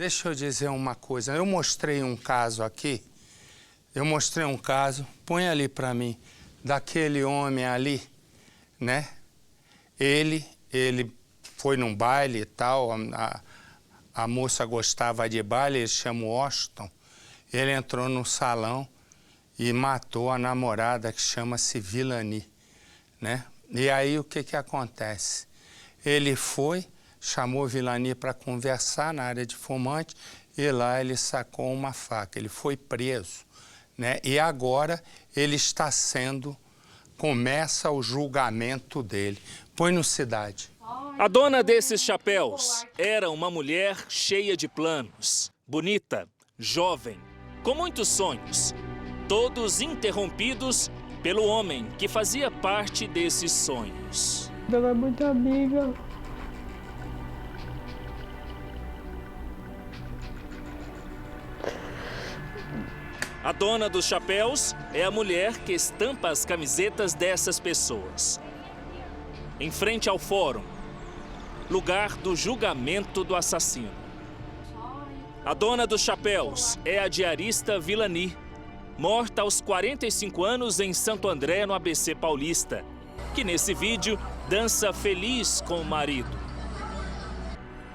Deixa eu dizer uma coisa. Eu mostrei um caso aqui. Põe ali para mim, daquele homem ali, né? Ele foi num baile e tal, a moça gostava de baile, ele chama Washington. Ele entrou no salão e matou a namorada, que chama-se Vilani, né? E aí o que acontece? Ele foi, chamou Vilani para conversar na área de fumante e lá ele sacou uma faca. Ele foi preso, né? E agora ele está começa o julgamento dele. Põe no Cidade. A dona desses chapéus era uma mulher cheia de planos, bonita, jovem, com muitos sonhos, todos interrompidos pelo homem que fazia parte desses sonhos. Ela é muito amiga. A dona dos chapéus é a mulher que estampa as camisetas dessas pessoas. Em frente ao fórum, lugar do julgamento do assassino. A dona dos chapéus é a diarista Vilani, morta aos 45 anos em Santo André, no ABC Paulista, que nesse vídeo dança feliz com o marido.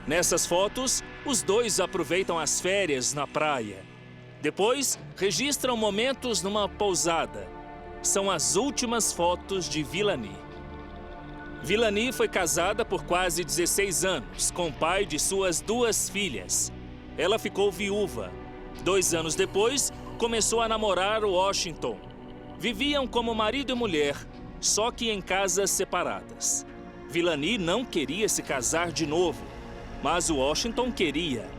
Nessas fotos, os dois aproveitam as férias na praia. Depois, registram momentos numa pousada. São as últimas fotos de Vilani. Vilani foi casada por quase 16 anos com o pai de suas 2 filhas. Ela ficou viúva. 2 anos depois, começou a namorar o Washington. Viviam como marido e mulher, só que em casas separadas. Vilani não queria se casar de novo, mas o Washington queria.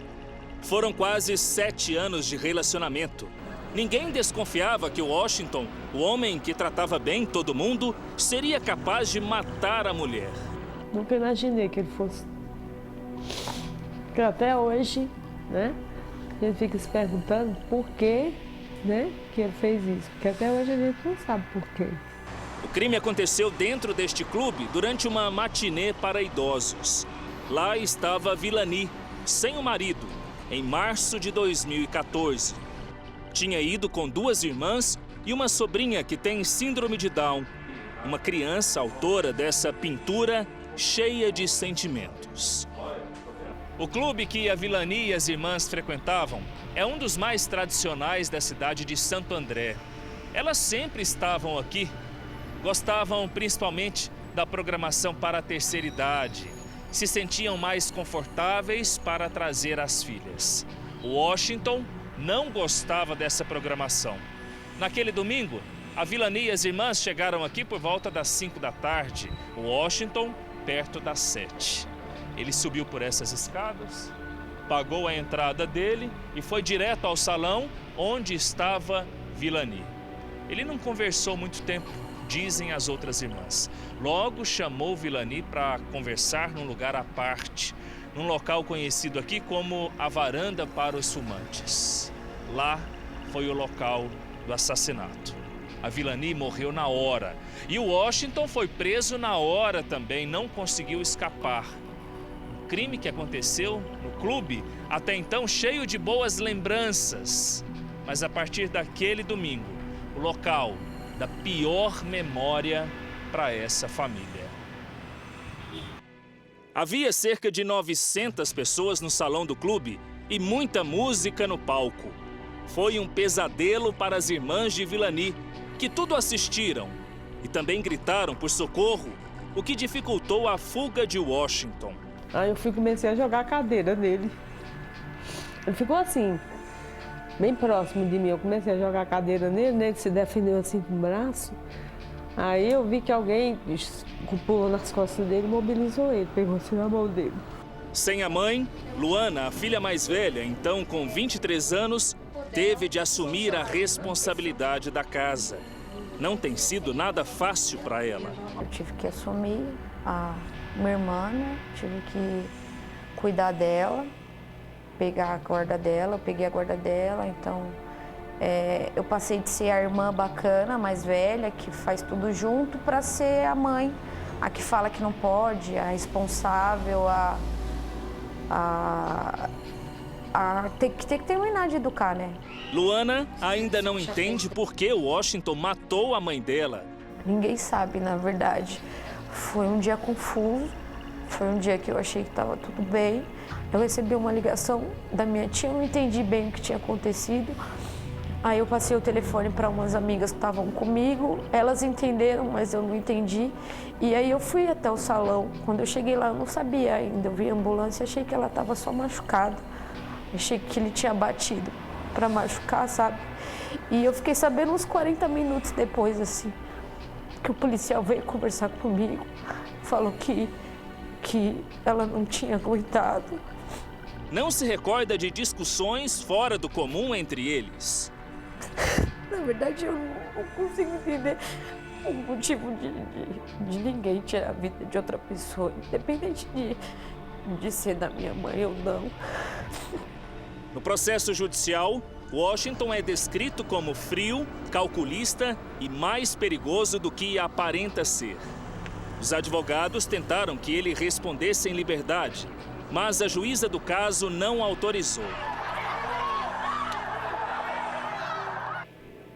Foram quase 7 anos de relacionamento. Ninguém desconfiava que o Washington, o homem que tratava bem todo mundo, seria capaz de matar a mulher. Nunca imaginei que ele fosse. Porque até hoje, né, a gente fica se perguntando por que, né, que ele fez isso. Porque até hoje a gente não sabe por quê. O crime aconteceu dentro deste clube durante uma matinê para idosos. Lá estava Vilani, sem o marido, em março de 2014. Tinha ido com 2 irmãs e uma sobrinha que tem síndrome de Down. Uma criança autora dessa pintura cheia de sentimentos. O clube que a Vilani e as irmãs frequentavam é um dos mais tradicionais da cidade de Santo André. Elas sempre estavam aqui. Gostavam principalmente da programação para a terceira idade. Se sentiam mais confortáveis para trazer as filhas. O Washington não gostava dessa programação. Naquele domingo, a Vilani e as irmãs chegaram aqui por volta das 5 da tarde. O Washington, perto das 7. Ele subiu por essas escadas, pagou a entrada dele e foi direto ao salão onde estava Vilani. Ele não conversou muito tempo, dizem as outras irmãs. Logo chamou Vilani para conversar num lugar à parte, num local conhecido aqui como a varanda para os fumantes. Lá foi o local do assassinato. A Vilani morreu na hora e o Washington foi preso na hora também, não conseguiu escapar. Um crime que aconteceu no clube, até então cheio de boas lembranças. Mas a partir daquele domingo, o local da pior memória para essa família. Havia cerca de 900 pessoas no salão do clube e muita música no palco. Foi um pesadelo para as irmãs de Vilani, que tudo assistiram e também gritaram por socorro, o que dificultou a fuga de Washington. Aí eu comecei a jogar a cadeira nele. Ele ficou assim, bem próximo de mim. Eu comecei a jogar a cadeira nele, ele se defendeu assim com o braço. Aí eu vi que alguém pulou nas costas dele e mobilizou ele, pegou assim na mão dele. Sem a mãe, Luana, a filha mais velha, então com 23 anos, teve de assumir a responsabilidade da casa. Não tem sido nada fácil para ela. Eu tive que assumir a minha irmã, né? Tive que cuidar dela, pegar a guarda dela, eu peguei a guarda dela, então eu passei de ser a irmã bacana, mais velha, que faz tudo junto, para ser a mãe, a que fala que não pode, a responsável, a tem que terminar de educar, né? Luana ainda não entende por que o Washington matou a mãe dela. Ninguém sabe, na verdade. Foi um dia confuso, foi um dia que eu achei que estava tudo bem. Eu recebi uma ligação da minha tia, eu não entendi bem o que tinha acontecido. Aí eu passei o telefone para umas amigas que estavam comigo, elas entenderam, mas eu não entendi. E aí eu fui até o salão. Quando eu cheguei lá, eu não sabia ainda. Eu vi a ambulância, achei que ela estava só machucada. Achei que ele tinha batido para machucar, sabe? E eu fiquei sabendo uns 40 minutos depois, assim, que o policial veio conversar comigo, falou que ela não tinha aguentado. Não se recorda de discussões fora do comum entre eles. Na verdade, eu não consigo entender o motivo de ninguém tirar a vida de outra pessoa, independente de ser da minha mãe ou não. No processo judicial, Washington é descrito como frio, calculista e mais perigoso do que aparenta ser. Os advogados tentaram que ele respondesse em liberdade, mas a juíza do caso não autorizou.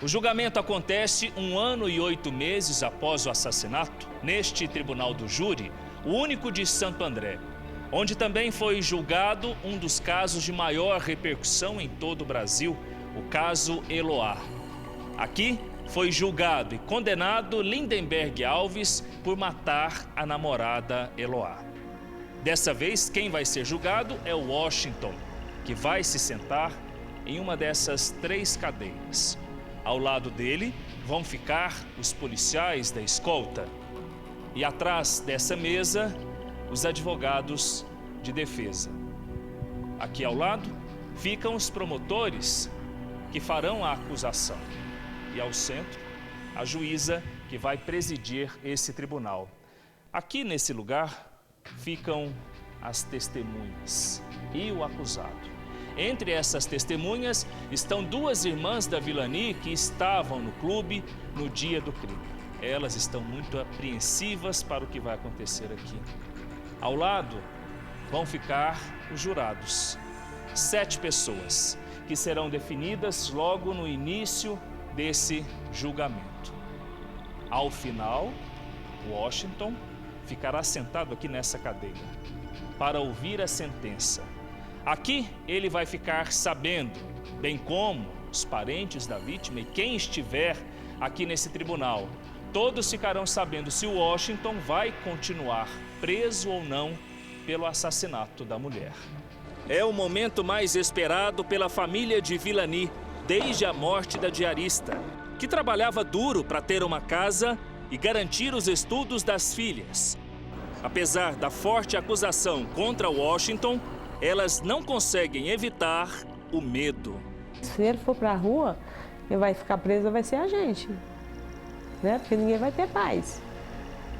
O julgamento acontece 1 ano e 8 meses após o assassinato, neste tribunal do júri, o único de Santo André, onde também foi julgado um dos casos de maior repercussão em todo o Brasil, o caso Eloá. Aqui foi julgado e condenado Lindenberg Alves por matar a namorada Eloá. Dessa vez, quem vai ser julgado é o Washington, que vai se sentar em uma dessas 3 cadeiras. Ao lado dele vão ficar os policiais da escolta. E atrás dessa mesa, os advogados de defesa. Aqui ao lado ficam os promotores que farão a acusação. E ao centro, a juíza que vai presidir esse tribunal. Aqui nesse lugar ficam as testemunhas e o acusado. Entre essas testemunhas estão 2 irmãs da Vilani que estavam no clube no dia do crime. Elas estão muito apreensivas para o que vai acontecer aqui. Ao lado vão ficar os jurados, 7 pessoas, que serão definidas logo no início desse julgamento. Ao final, Washington ficará sentado aqui nessa cadeira para ouvir a sentença. Aqui ele vai ficar sabendo, bem como os parentes da vítima e quem estiver aqui nesse tribunal. Todos ficarão sabendo se o Washington vai continuar preso ou não pelo assassinato da mulher. É o momento mais esperado pela família de Vilani, desde a morte da diarista, que trabalhava duro para ter uma casa e garantir os estudos das filhas. Apesar da forte acusação contra Washington, elas não conseguem evitar o medo. Se ele for para a rua, ele vai ficar preso, vai ser a gente, né? Porque ninguém vai ter paz.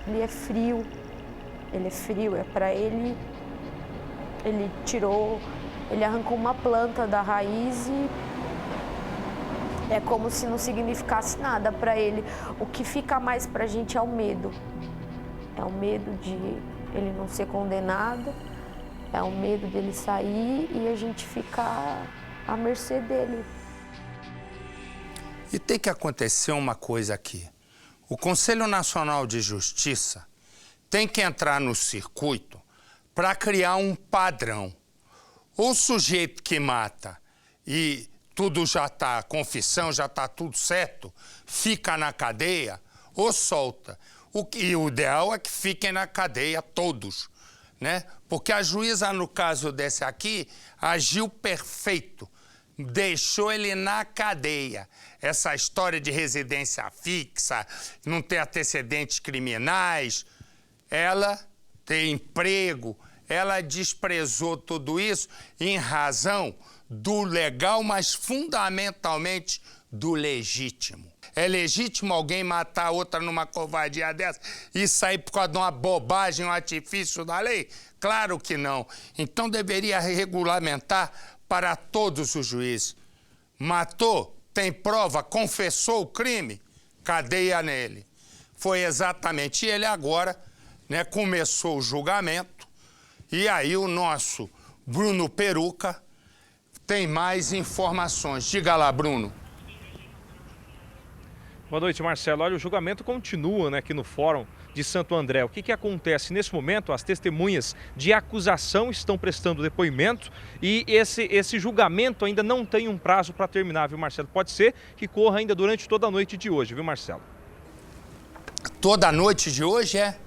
Ele é frio, é para ele. Ele arrancou uma planta da raiz e é como se não significasse nada para ele. O que fica mais para a gente é o medo. É o medo de ele não ser condenado, é o medo dele sair e a gente ficar à mercê dele. E tem que acontecer uma coisa aqui. O Conselho Nacional de Justiça tem que entrar no circuito para criar um padrão. O sujeito que mata e tudo já está, a confissão já está tudo certo, fica na cadeia ou solta. E o ideal é que fiquem na cadeia todos, né? Porque a juíza, no caso desse aqui, agiu perfeito. Deixou ele na cadeia. Essa história de residência fixa, não ter antecedentes criminais, ela tem emprego, ela desprezou tudo isso em razão do legal, mas fundamentalmente do legítimo. É legítimo alguém matar outra numa covardia dessa e sair por causa de uma bobagem, um artifício da lei? Claro que não. Então deveria regulamentar para todos os juízes. Matou, tem prova, confessou o crime, cadeia nele. Foi exatamente ele agora, né, começou o julgamento e aí o nosso Bruno Peruca tem mais informações. Diga lá, Bruno. Boa noite, Marcelo. Olha, o julgamento continua, né, aqui no Fórum de Santo André. O que acontece nesse momento? As testemunhas de acusação estão prestando depoimento e esse julgamento ainda não tem um prazo para terminar, viu, Marcelo? Pode ser que corra ainda durante toda a noite de hoje, viu, Marcelo? Toda a noite de hoje, é?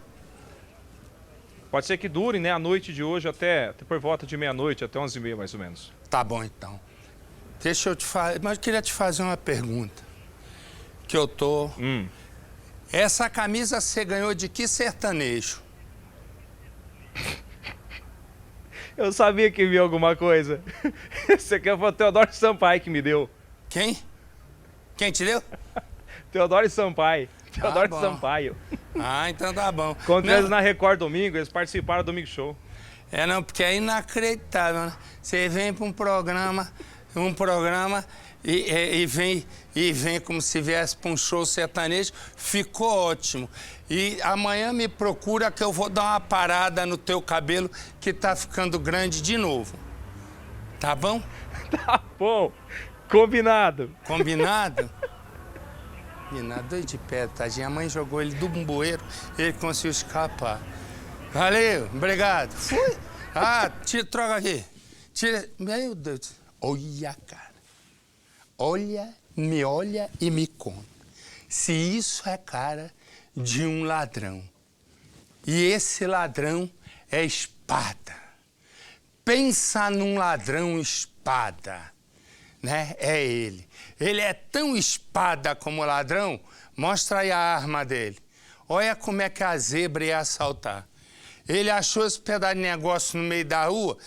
Pode ser que dure, né, a noite de hoje até por volta de meia-noite, até 11h30 mais ou menos. Tá bom, então. Deixa eu te fazer... Mas eu queria te fazer uma pergunta. Que eu tô... Essa camisa você ganhou de que sertanejo? Eu sabia que viu alguma coisa. Esse aqui foi o Teodoro Sampaio que me deu. Quem? Quem te deu? Teodoro Sampaio. Teodoro bom. Sampaio. Ah, então tá bom. Encontrei eles na Record domingo, eles participaram do Domingo Show. É, não, porque é inacreditável, né? Você vem para um programa e vem como se viesse para um show sertanejo, ficou ótimo. E amanhã me procura que eu vou dar uma parada no teu cabelo que tá ficando grande de novo. Tá bom? Tá bom. Combinado. Combinado? Combinado, doido de pé, tadinha. A mãe jogou ele do bueiro, ele conseguiu escapar. Valeu, obrigado. Fui. Ah, troca aqui. Tira. Meu Deus. Olha, cara. Olha e me conta. Se isso é cara de um ladrão. E esse ladrão é espada. Pensa num ladrão espada, né? É ele. Ele é tão espada como ladrão. Mostra aí a arma dele. Olha como é que a zebra ia assaltar. Ele achou esse pedaço de negócio no meio da rua,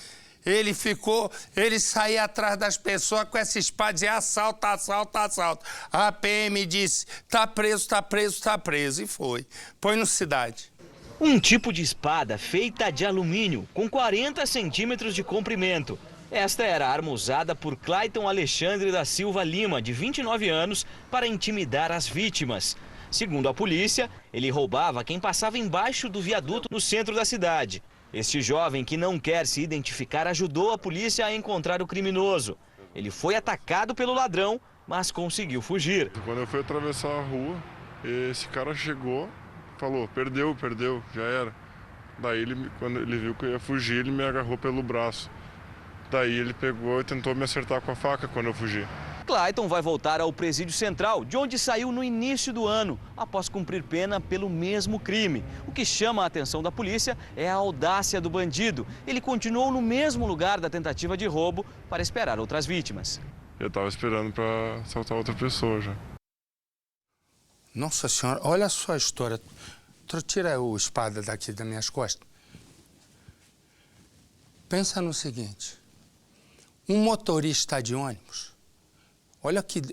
ele saía atrás das pessoas com essa espada e dizia assalto, assalto, assalto. A PM disse, tá preso, tá preso, tá preso. E foi. Põe no Cidade. Um tipo de espada feita de alumínio, com 40 centímetros de comprimento. Esta era a arma usada por Clayton Alexandre da Silva Lima, de 29 anos, para intimidar as vítimas. Segundo a polícia, ele roubava quem passava embaixo do viaduto no centro da cidade. Este jovem, que não quer se identificar, ajudou a polícia a encontrar o criminoso. Ele foi atacado pelo ladrão, mas conseguiu fugir. Quando eu fui atravessar a rua, esse cara chegou, falou, perdeu, já era. Daí, quando ele viu que eu ia fugir, ele me agarrou pelo braço. Daí ele pegou e tentou me acertar com a faca quando eu fugi. Clayton vai voltar ao presídio central, de onde saiu no início do ano, após cumprir pena pelo mesmo crime. O que chama a atenção da polícia é a audácia do bandido. Ele continuou no mesmo lugar da tentativa de roubo para esperar outras vítimas. Eu estava esperando para assaltar outra pessoa já. Nossa Senhora, olha a sua história. Tira a espada daqui das minhas costas. Pensa no seguinte. Um motorista de ônibus,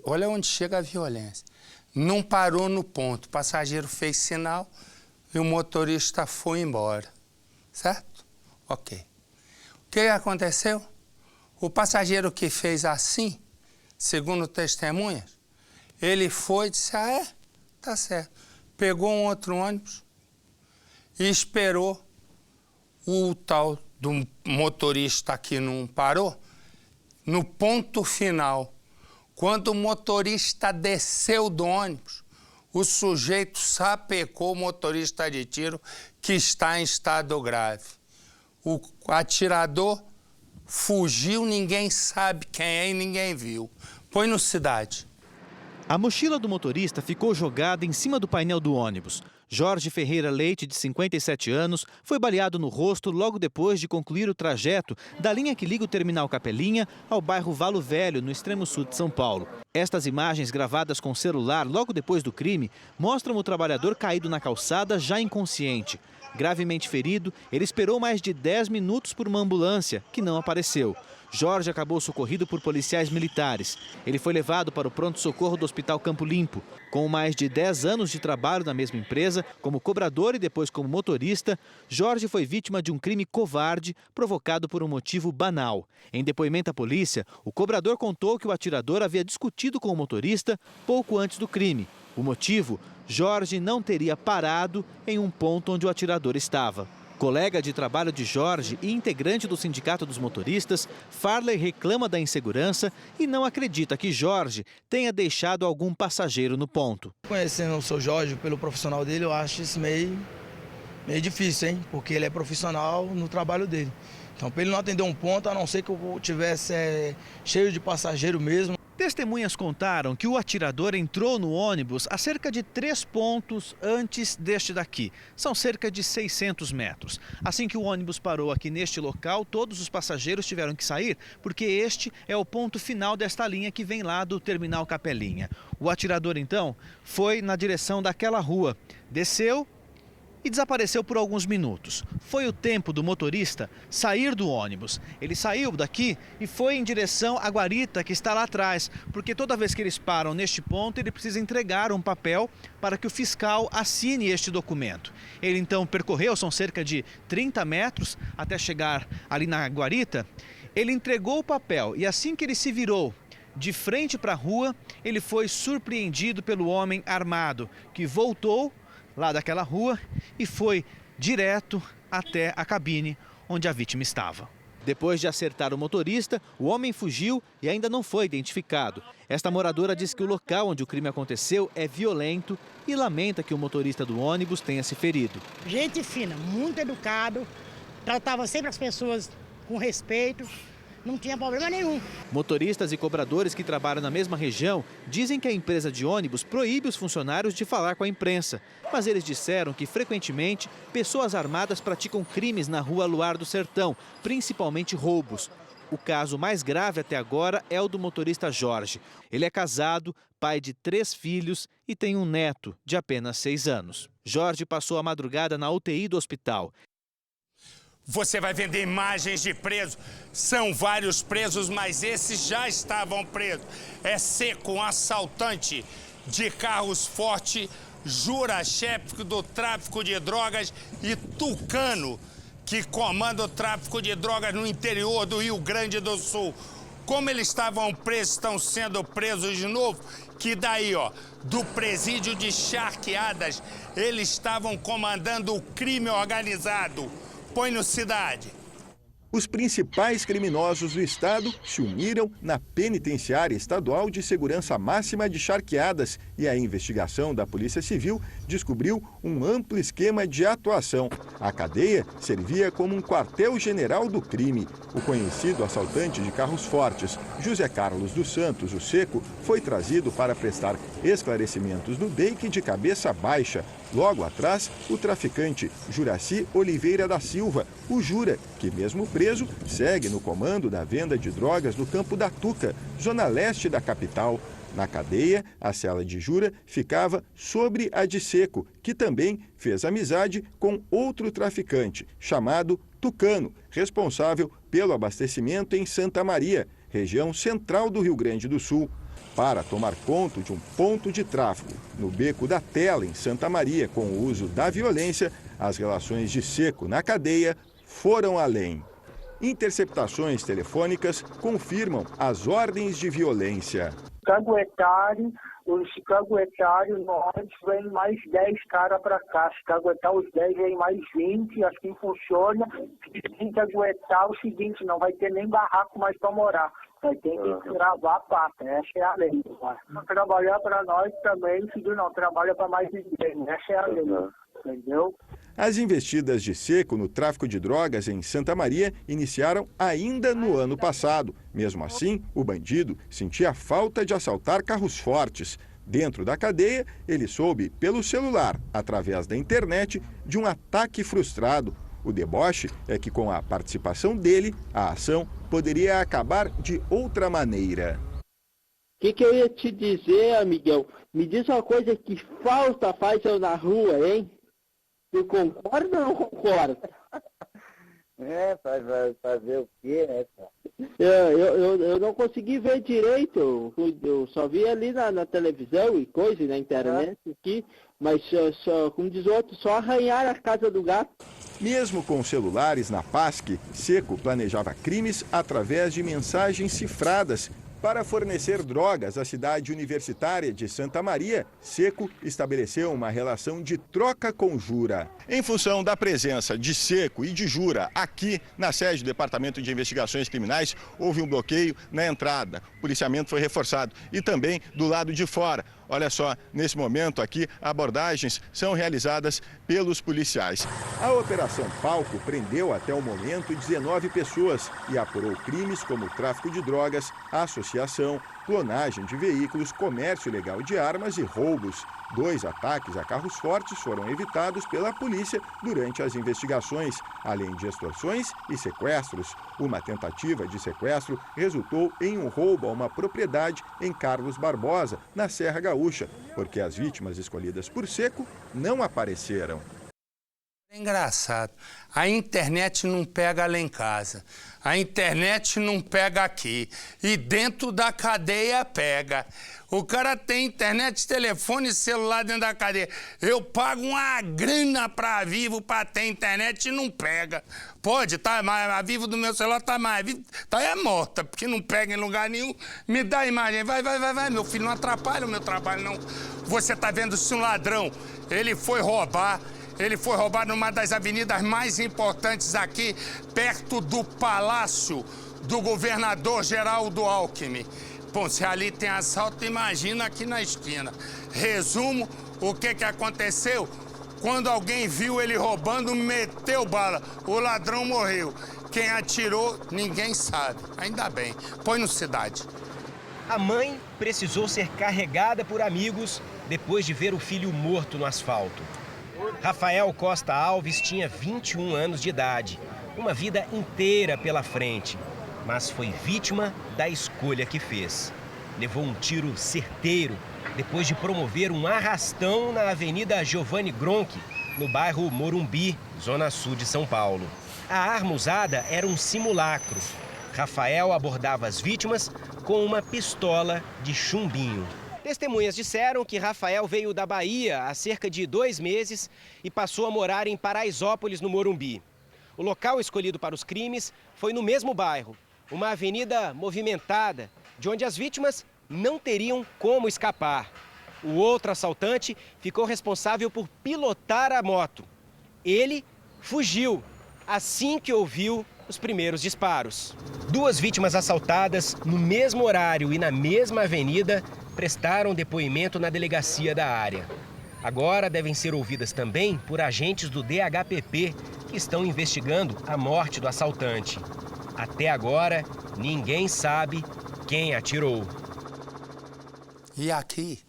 olha onde chega a violência. Não parou no ponto, o passageiro fez sinal e o motorista foi embora. Certo? Ok. O que aconteceu? O passageiro que fez assim, segundo testemunhas, ele foi e disse, tá certo. Pegou um outro ônibus e esperou o tal do motorista que não parou. No ponto final, quando o motorista desceu do ônibus, o sujeito sapecou o motorista de tiro que está em estado grave. O atirador fugiu, ninguém sabe quem é e ninguém viu. Põe no Cidade. A mochila do motorista ficou jogada em cima do painel do ônibus. Jorge Ferreira Leite, de 57 anos, foi baleado no rosto logo depois de concluir o trajeto da linha que liga o terminal Capelinha ao bairro Valo Velho, no extremo sul de São Paulo. Estas imagens, gravadas com celular logo depois do crime, mostram o trabalhador caído na calçada, já inconsciente. Gravemente ferido, ele esperou mais de 10 minutos por uma ambulância, que não apareceu. Jorge acabou socorrido por policiais militares. Ele foi levado para o pronto-socorro do Hospital Campo Limpo. Com mais de 10 anos de trabalho na mesma empresa, como cobrador e depois como motorista, Jorge foi vítima de um crime covarde provocado por um motivo banal. Em depoimento à polícia, o cobrador contou que o atirador havia discutido com o motorista pouco antes do crime. O motivo? Jorge não teria parado em um ponto onde o atirador estava. Colega de trabalho de Jorge e integrante do Sindicato dos Motoristas, Farley reclama da insegurança e não acredita que Jorge tenha deixado algum passageiro no ponto. Conhecendo o seu Jorge pelo profissional dele, eu acho isso meio difícil, hein? Porque ele é profissional no trabalho dele. Então, para ele não atender um ponto, a não ser que eu tivesse cheio de passageiro mesmo. Testemunhas contaram que o atirador entrou no ônibus a cerca de 3 pontos antes deste daqui. São cerca de 600 metros. Assim que o ônibus parou aqui neste local, todos os passageiros tiveram que sair, porque este é o ponto final desta linha que vem lá do Terminal Capelinha. O atirador, então, foi na direção daquela rua, desceu e desapareceu por alguns minutos. Foi o tempo do motorista sair do ônibus. Ele saiu daqui e foi em direção à guarita que está lá atrás, porque toda vez que eles param neste ponto, ele precisa entregar um papel para que o fiscal assine este documento. Ele então percorreu, são cerca de 30 metros até chegar ali na guarita. Ele entregou o papel e assim que ele se virou de frente para a rua, ele foi surpreendido pelo homem armado, que voltou lá daquela rua e foi direto até a cabine onde a vítima estava. Depois de acertar o motorista, o homem fugiu e ainda não foi identificado. Esta moradora diz que o local onde o crime aconteceu é violento e lamenta que o motorista do ônibus tenha se ferido. Gente fina, muito educado, tratava sempre as pessoas com respeito. Não tinha problema nenhum. Motoristas e cobradores que trabalham na mesma região dizem que a empresa de ônibus proíbe os funcionários de falar com a imprensa. Mas eles disseram que, frequentemente, pessoas armadas praticam crimes na rua Luar do Sertão, principalmente roubos. O caso mais grave até agora é o do motorista Jorge. Ele é casado, pai de 3 filhos e tem um neto de apenas 6 anos. Jorge passou a madrugada na UTI do hospital. Você vai vender imagens de presos. São vários presos, mas esses já estavam presos. É Seco, um assaltante de carros forte, jura-chefe do tráfico de drogas, e Tucano, que comanda o tráfico de drogas no interior do Rio Grande do Sul. Como eles estavam presos, estão sendo presos de novo, que daí, ó, do presídio de Charqueadas, eles estavam comandando o crime organizado. Põe no Cidade. Os principais criminosos do estado se uniram na Penitenciária Estadual de Segurança Máxima de Charqueadas e a investigação da Polícia Civil descobriu um amplo esquema de atuação. A cadeia servia como um quartel-general do crime. O conhecido assaltante de carros fortes, José Carlos dos Santos, o Seco, foi trazido para prestar esclarecimentos no DEIC de Cabeça Baixa. Logo atrás, o traficante Juraci Oliveira da Silva, o Jura, que mesmo preso, segue no comando da venda de drogas no Campo da Tuca, zona leste da capital. Na cadeia, a cela de Jura ficava sobre a de Seco, que também fez amizade com outro traficante, chamado Tucano, responsável pelo abastecimento em Santa Maria, região central do Rio Grande do Sul. Para tomar conta de um ponto de tráfico no Beco da Tela, em Santa Maria, com o uso da violência, as relações de Seco na cadeia foram além. Interceptações telefônicas confirmam as ordens de violência. Os caguetários, nós vem mais 10 caras para cá. Se caguetar os 10, vem mais 20, assim funciona. Se caguetar o seguinte, não vai ter nem barraco mais para morar. Vai ter que gravar a pata, essa é a lei. Trabalhar para nós também, não trabalha para mais ninguém, essa é a lei, entendeu? As investidas de Seco no tráfico de drogas em Santa Maria iniciaram ainda no ano passado. Mesmo assim, o bandido sentia falta de assaltar carros fortes. Dentro da cadeia, ele soube pelo celular, através da internet, de um ataque frustrado. O deboche é que, com a participação dele, a ação poderia acabar de outra maneira. O que eu ia te dizer, amigão? Me diz uma coisa, que falta faz eu na rua, hein? Tu concorda ou não concorda? Fazer o quê, né? Eu não consegui ver direito, eu só vi ali na televisão e coisa, na internet aqui, mas como diz o outro, só arranhar a casa do gato. Mesmo com celulares na PASC, Seco planejava crimes através de mensagens cifradas, Para fornecer drogas à cidade universitária de Santa Maria, Seco estabeleceu uma relação de troca com Jura. Em função da presença de Seco e de Jura aqui na sede do Departamento de Investigações Criminais, houve um bloqueio na entrada. O policiamento foi reforçado e também do lado de fora. Olha só, nesse momento aqui, abordagens são realizadas pelos policiais. A Operação Palco prendeu até o momento 19 pessoas e apurou crimes como tráfico de drogas, associação, clonagem de veículos, comércio ilegal de armas e roubos. 2 ataques a carros fortes foram evitados pela polícia durante as investigações, além de extorsões e sequestros. Uma tentativa de sequestro resultou em um roubo a uma propriedade em Carlos Barbosa, na Serra Gaúcha, porque as vítimas escolhidas por Seco não apareceram. É engraçado, a internet não pega lá em casa, a internet não pega aqui, e dentro da cadeia pega. O cara tem internet, telefone e celular dentro da cadeia. Eu pago uma grana pra Vivo pra ter internet e não pega. Pode, tá, mas a Vivo do meu celular tá mais vivo, tá é morta, porque não pega em lugar nenhum. Me dá a imagem, vai, meu filho, não atrapalha o meu trabalho, não. Você tá vendo se um ladrão, ele foi roubar numa das avenidas mais importantes aqui, perto do Palácio do Governador Geraldo Alckmin. Bom, se ali tem assalto, imagina aqui na esquina. Resumo, o que aconteceu? Quando alguém viu ele roubando, meteu bala. O ladrão morreu. Quem atirou, ninguém sabe. Ainda bem. Põe no Cidade. A mãe precisou ser carregada por amigos depois de ver o filho morto no asfalto. Rafael Costa Alves tinha 21 anos de idade, uma vida inteira pela frente, mas foi vítima da escolha que fez. Levou um tiro certeiro depois de promover um arrastão na Avenida Giovanni Gronchi, no bairro Morumbi, zona sul de São Paulo. A arma usada era um simulacro. Rafael abordava as vítimas com uma pistola de chumbinho. Testemunhas disseram que Rafael veio da Bahia há cerca de 2 meses e passou a morar em Paraisópolis, no Morumbi. O local escolhido para os crimes foi no mesmo bairro, uma avenida movimentada, de onde as vítimas não teriam como escapar. O outro assaltante ficou responsável por pilotar a moto. Ele fugiu assim que ouviu os primeiros disparos. 2 vítimas assaltadas no mesmo horário e na mesma avenida prestaram depoimento na delegacia da área. Agora devem ser ouvidas também por agentes do DHPP, que estão investigando a morte do assaltante. Até agora, ninguém sabe quem atirou. E aqui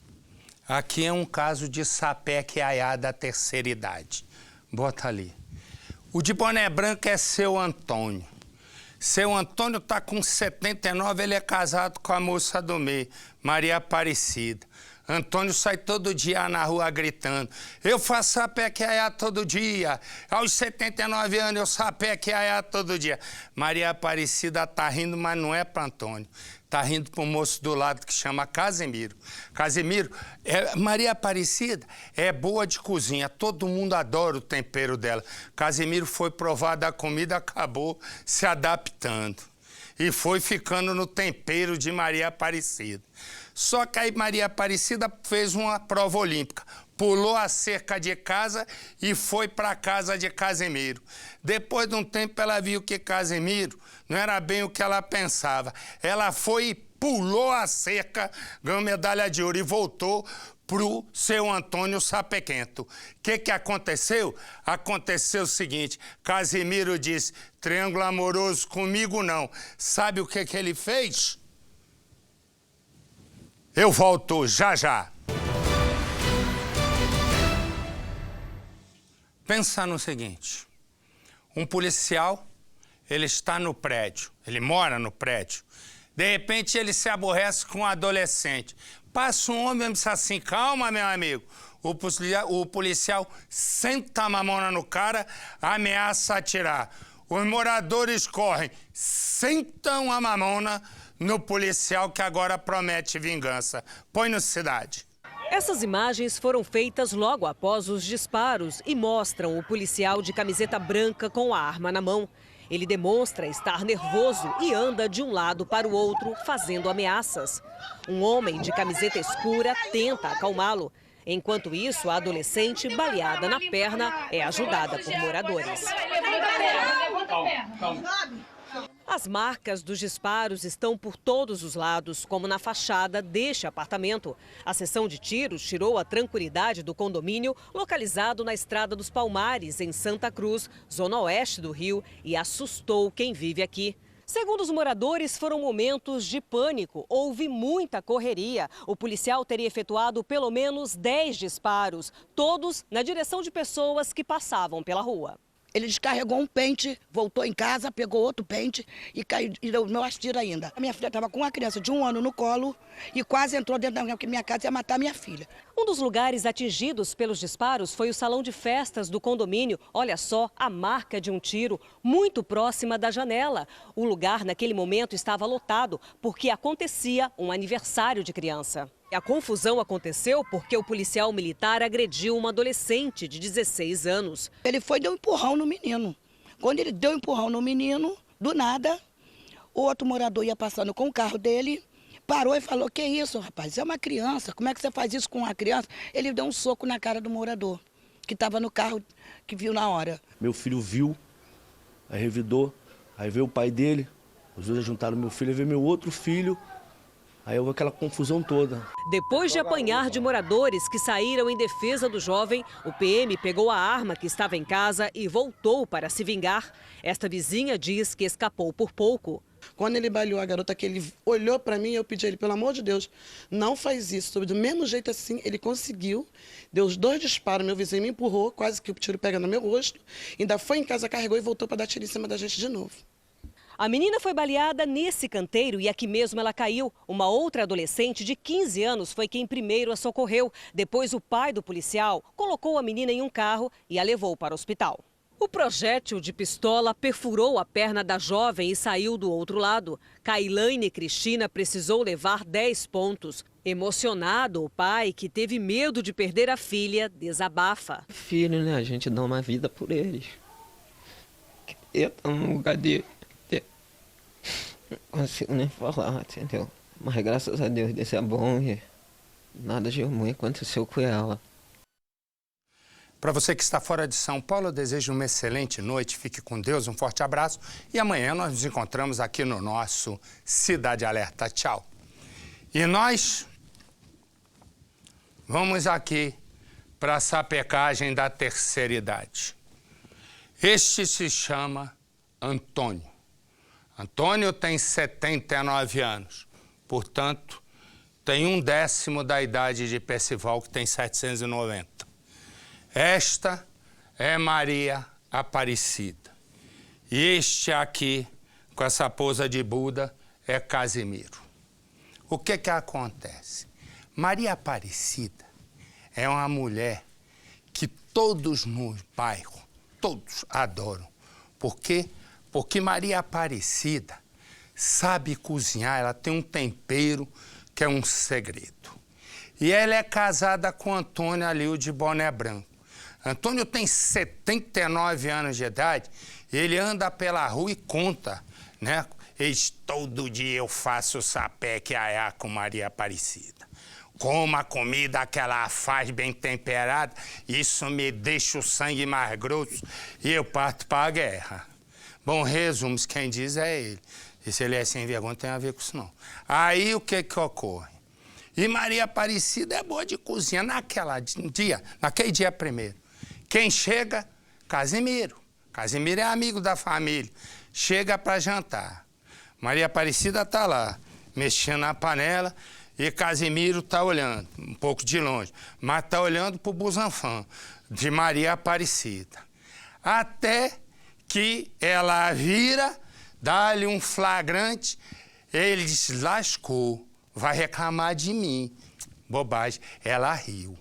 é um caso de sapequeaiá da terceira idade. Bota ali. O de boné branco é seu Antônio. Seu Antônio está com 79, ele é casado com a moça do meio, Maria Aparecida. Antônio sai todo dia na rua gritando: eu faço sapequeaiá todo dia. Aos 79 anos eu sapequeaiá todo dia. Maria Aparecida tá rindo, mas não é para Antônio. Tá rindo pro moço do lado que chama Casimiro. Casimiro, Maria Aparecida é boa de cozinha, todo mundo adora o tempero dela. Casimiro foi provar da comida, acabou se adaptando. E foi ficando no tempero de Maria Aparecida. Só que aí Maria Aparecida fez uma prova olímpica. Pulou a cerca de casa e foi para a casa de Casimiro. Depois de um tempo ela viu que Casimiro não era bem o que ela pensava. Ela foi e pulou a cerca, ganhou medalha de ouro e voltou pro seu Antônio Sapequento. O que aconteceu? Aconteceu o seguinte: Casimiro disse: triângulo amoroso comigo não. Sabe o que ele fez? Eu volto já. Pensa no seguinte: um policial, ele está no prédio, ele mora no prédio. De repente ele se aborrece com um adolescente. Passa um homem e diz assim: calma, meu amigo. O policial senta a mamona no cara, ameaça atirar. Os moradores correm, sentam a mamona no policial que agora promete vingança. Põe no Cidade. Essas imagens foram feitas logo após os disparos e mostram o policial de camiseta branca com a arma na mão. Ele demonstra estar nervoso e anda de um lado para o outro, fazendo ameaças. Um homem de camiseta escura tenta acalmá-lo. Enquanto isso, a adolescente, baleada na perna, é ajudada por moradores. As marcas dos disparos estão por todos os lados, como na fachada deste apartamento. A sessão de tiros tirou a tranquilidade do condomínio, localizado na Estrada dos Palmares, em Santa Cruz, zona oeste do Rio, e assustou quem vive aqui. Segundo os moradores, foram momentos de pânico. Houve muita correria. O policial teria efetuado pelo menos 10 disparos, todos na direção de pessoas que passavam pela rua. Ele descarregou um pente, voltou em casa, pegou outro pente e caiu, e deu meus tiros ainda. A minha filha estava com uma criança de 1 ano no colo e quase entrou dentro da minha casa e ia matar minha filha. Um dos lugares atingidos pelos disparos foi o salão de festas do condomínio. Olha só a marca de um tiro, muito próxima da janela. O lugar, naquele momento, estava lotado porque acontecia um aniversário de criança. A confusão aconteceu porque o policial militar agrediu uma adolescente de 16 anos. Ele foi e deu um empurrão no menino. Quando ele deu um empurrão no menino, do nada, o outro morador ia passando com o carro dele, parou e falou: "Que isso, rapaz? É uma criança, como é que você faz isso com uma criança?" Ele deu um soco na cara do morador, que estava no carro, que viu na hora. Meu filho viu, aí revidou, aí veio o pai dele, os dois juntaram meu filho, aí veio meu outro filho. Aí houve aquela confusão toda. Depois de apanhar de moradores que saíram em defesa do jovem, o PM pegou a arma que estava em casa e voltou para se vingar. Esta vizinha diz que escapou por pouco. Quando ele baleou a garota, que ele olhou para mim, eu pedi a ele, pelo amor de Deus, não faz isso. Do mesmo jeito assim, ele conseguiu, deu os 2 disparos, meu vizinho me empurrou, quase que o tiro pega no meu rosto, ainda foi em casa, carregou e voltou para dar tiro em cima da gente de novo. A menina foi baleada nesse canteiro e aqui mesmo ela caiu. Uma outra adolescente de 15 anos foi quem primeiro a socorreu. Depois, o pai do policial colocou a menina em um carro e a levou para o hospital. O projétil de pistola perfurou a perna da jovem e saiu do outro lado. Kailane Cristina precisou levar 10 pontos. Emocionado, o pai, que teve medo de perder a filha, desabafa. Filho, né? A gente dá uma vida por eles. Eu tô no lugar dele. Não consigo nem falar, entendeu? Mas graças a Deus, Deus é bom e nada de ruim aconteceu com ela. Para você que está fora de São Paulo, eu desejo uma excelente noite, fique com Deus, um forte abraço e amanhã nós nos encontramos aqui no nosso Cidade Alerta. Tchau. E nós vamos aqui para a sapecagem da terceira idade. Este se chama Antônio. Antônio tem 79 anos, portanto, tem 1/10 da idade de Percival, que tem 790. Esta é Maria Aparecida. E este aqui, com essa pose de Buda, é Casimiro. O que que acontece? Maria Aparecida é uma mulher que todos no bairro, todos adoram. Por quê? Porque Maria Aparecida sabe cozinhar, ela tem um tempero que é um segredo. E ela é casada com Antônio ali, de boné branco. Antônio tem 79 anos de idade, ele anda pela rua e conta, né? Todo dia eu faço sapé que aiá com Maria Aparecida. Como a comida que ela faz bem temperada, isso me deixa o sangue mais grosso e eu parto para a guerra. Bom, resumos, quem diz é ele. E se ele é sem vergonha, não tem a ver com isso, não. Aí, o que que ocorre? E Maria Aparecida é boa de cozinha naquele dia primeiro. Quem chega? Casimiro. Casimiro é amigo da família. Chega para jantar. Maria Aparecida tá lá, mexendo na panela, e Casimiro tá olhando, um pouco de longe, mas tá olhando pro busanfão de Maria Aparecida. Até que ela vira, dá-lhe um flagrante, ele diz: lascou, vai reclamar de mim. Bobagem, ela riu.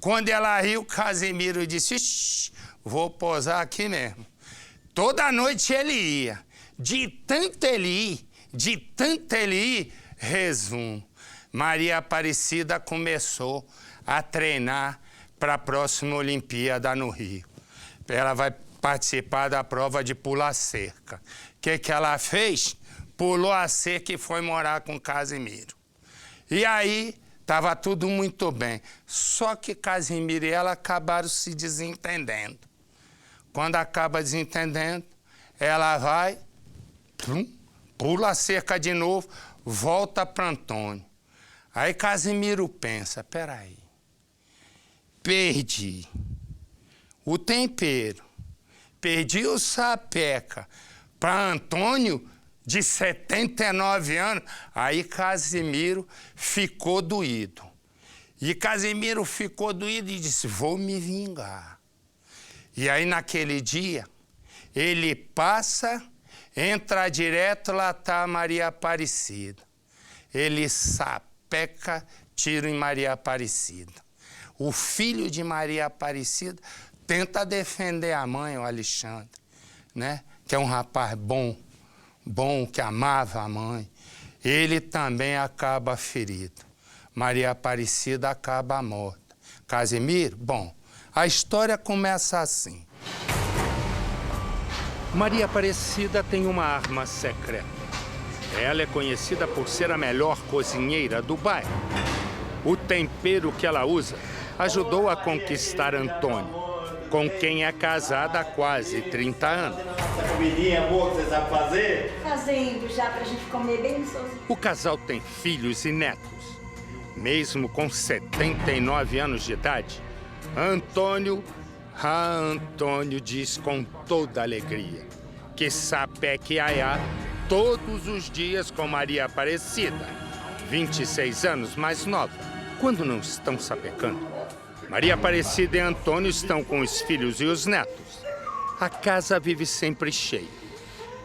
Quando ela riu, Casimiro disse: vou posar aqui mesmo. Toda noite ele ia, de tanto ele ir, resumo, Maria Aparecida começou a treinar para a próxima Olimpíada no Rio. Ela vai participar da prova de pular cerca. O que ela fez? Pulou a cerca e foi morar com Casimiro. E aí, estava tudo muito bem. Só que Casimiro e ela acabaram se desentendendo. Quando acaba desentendendo, ela vai, pula a cerca de novo, volta para Antônio. Aí Casimiro pensa, peraí, perdi o tempero, perdi o sapeca para Antônio, de 79 anos. Aí Casimiro ficou doído. E Casimiro ficou doído e disse, vou me vingar. E aí naquele dia, ele passa, entra direto, lá está Maria Aparecida. Ele sapeca, tiro em Maria Aparecida. O filho de Maria Aparecida tenta defender a mãe, o Alexandre, né? Que é um rapaz bom, que amava a mãe. Ele também acaba ferido. Maria Aparecida acaba morta. Casimiro, bom, a história começa assim. Maria Aparecida tem uma arma secreta. Ela é conhecida por ser a melhor cozinheira do bairro. O tempero que ela usa ajudou a conquistar Antônio, com quem é casada há quase 30 anos. Essa comidinha boa que você sabe fazer? Fazendo já pra gente comer bem sozinho. O casal tem filhos e netos. Mesmo com 79 anos de idade, Antônio diz com toda alegria que sapeca e aiá todos os dias com Maria Aparecida, 26 anos mais nova. Quando não estão sapecando, Maria Aparecida e Antônio estão com os filhos e os netos. A casa vive sempre cheia.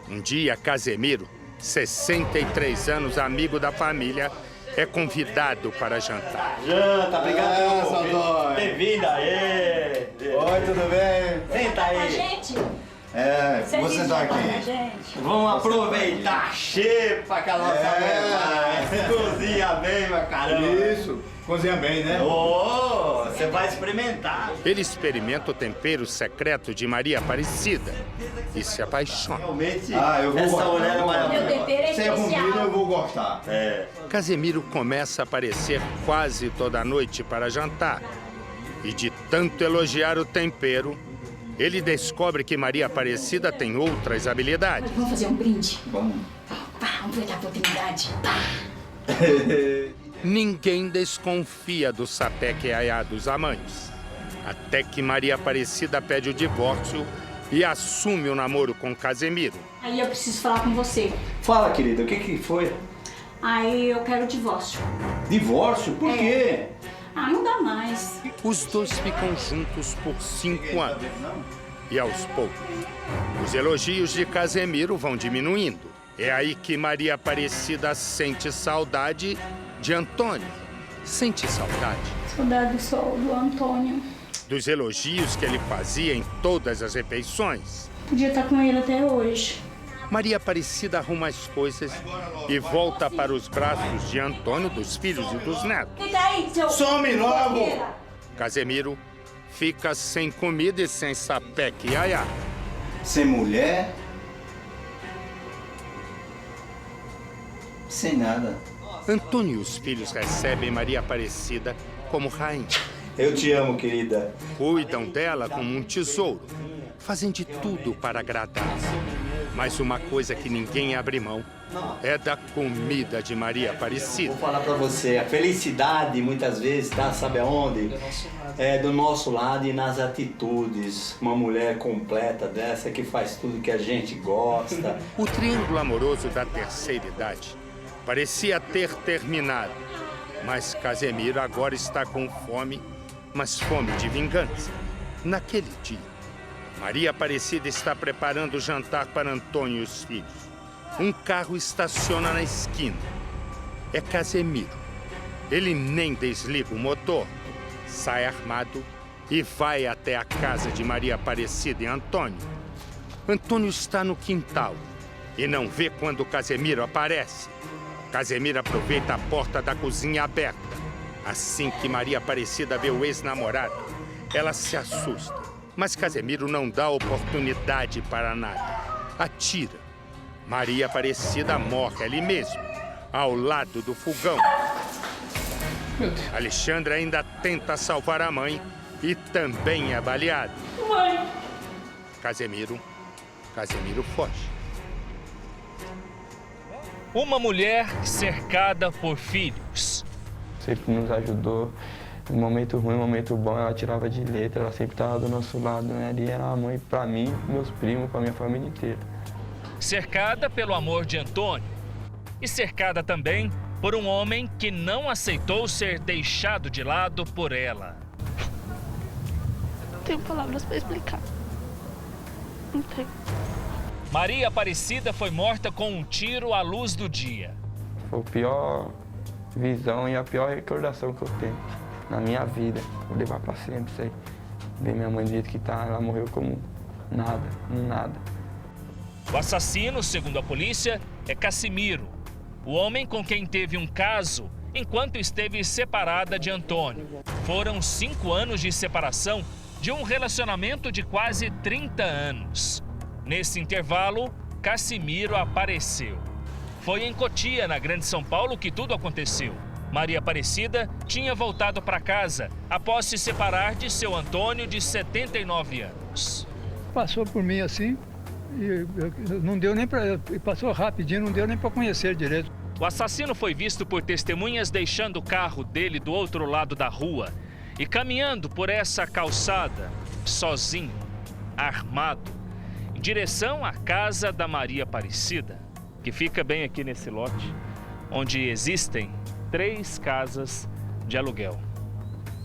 Um dia, Casimiro, 63 anos, amigo da família, é convidado para jantar. Janta, obrigado pelo convite. Bem-vinda aí. Oi, tudo bem? Senta aí. A gente? Vou sentar aqui. Vamos aproveitar a xepa que a nossa mãe cozinha bem, meu caramba. Isso, cozinha bem, né? Você vai experimentar. Ele experimenta o tempero secreto de Maria Aparecida e se apaixona. Realmente, eu vou essa gostar. mulher é maravilhosa. Meu tempero é Se é especial. comida, eu vou gostar. Casimiro começa a aparecer quase toda noite para jantar. E de tanto elogiar o tempero, ele descobre que Maria Aparecida tem outras habilidades. Vamos fazer um brinde? Vamos. Vamos aproveitar a oportunidade. Ninguém desconfia do sapeca e aiá dos amantes. Até que Maria Aparecida pede o divórcio e assume o namoro com Casimiro. Aí eu preciso falar com você. Fala, querida, o que foi? Aí eu quero o divórcio. Divórcio? Por quê? Ah, não dá mais. Os dois ficam juntos por 5 anos. E aos poucos, os elogios de Casimiro vão diminuindo. É aí que Maria Aparecida sente saudade de Antônio. Sente saudade Saudade do Antônio. dos elogios que ele fazia em todas as refeições. Podia estar com ele até hoje. Maria Aparecida arruma as coisas e volta para os braços de Antônio, dos filhos e dos netos. Deita aí, seu... Some logo! Casimiro fica sem comida e sem sapeca e aiá. Sem mulher? Sem nada. Antônio e os filhos recebem Maria Aparecida como rainha. Eu te amo, querida. Cuidam dela como um tesouro. Fazem de tudo para agradá-la. Mas uma coisa que ninguém abre mão é da comida de Maria Aparecida. Vou falar pra você, a felicidade muitas vezes tá, sabe aonde? É do nosso lado e nas atitudes. Uma mulher completa dessa que faz tudo que a gente gosta. O triângulo amoroso da terceira idade parecia ter terminado. Mas Casimiro agora está com fome, mas fome de vingança. Naquele dia, Maria Aparecida está preparando o jantar para Antônio e os filhos. Um carro estaciona na esquina. É Casimiro. Ele nem desliga o motor. Sai armado e vai até a casa de Maria Aparecida e Antônio. Antônio está no quintal e não vê quando Casimiro aparece. Casimiro aproveita a porta da cozinha aberta. Assim que Maria Aparecida vê o ex-namorado, ela se assusta Mas Casemiro não dá oportunidade para nada. Atira. Maria Aparecida morre ali mesmo, ao lado do fogão. Alexandre ainda tenta salvar a mãe e também é baleado. Mãe! Casemiro foge. Uma mulher cercada por filhos. Sempre nos ajudou. No momento ruim, no momento bom, ela tirava de letra, ela sempre estava do nosso lado, né? Ali era a mãe para mim, meus primos, para minha família inteira. Cercada pelo amor de Antônio. E cercada também por um homem que não aceitou ser deixado de lado por ela. Não tenho palavras para explicar. Não tenho. Maria Aparecida foi morta com um tiro à luz do dia. Foi a pior visão e a pior recordação que eu tenho na minha vida. Vou levar para sempre isso aí. Ver minha mãe do jeito que tá, ela morreu como nada. O assassino, segundo a polícia, é Casimiro, o homem com quem teve um caso enquanto esteve separada de Antônio. Foram 5 anos de separação de um relacionamento de quase 30 anos. Nesse intervalo, Casimiro apareceu. Foi em Cotia, na Grande São Paulo, que tudo aconteceu. Maria Aparecida tinha voltado para casa após se separar de seu Antônio, de 79 anos. Passou por mim assim, e não deu nem para... Passou rapidinho, não deu nem para conhecer direito. O assassino foi visto por testemunhas deixando o carro dele do outro lado da rua e caminhando por essa calçada, sozinho, armado, em direção à casa da Maria Aparecida, que fica bem aqui nesse lote, onde existem 3 casas de aluguel.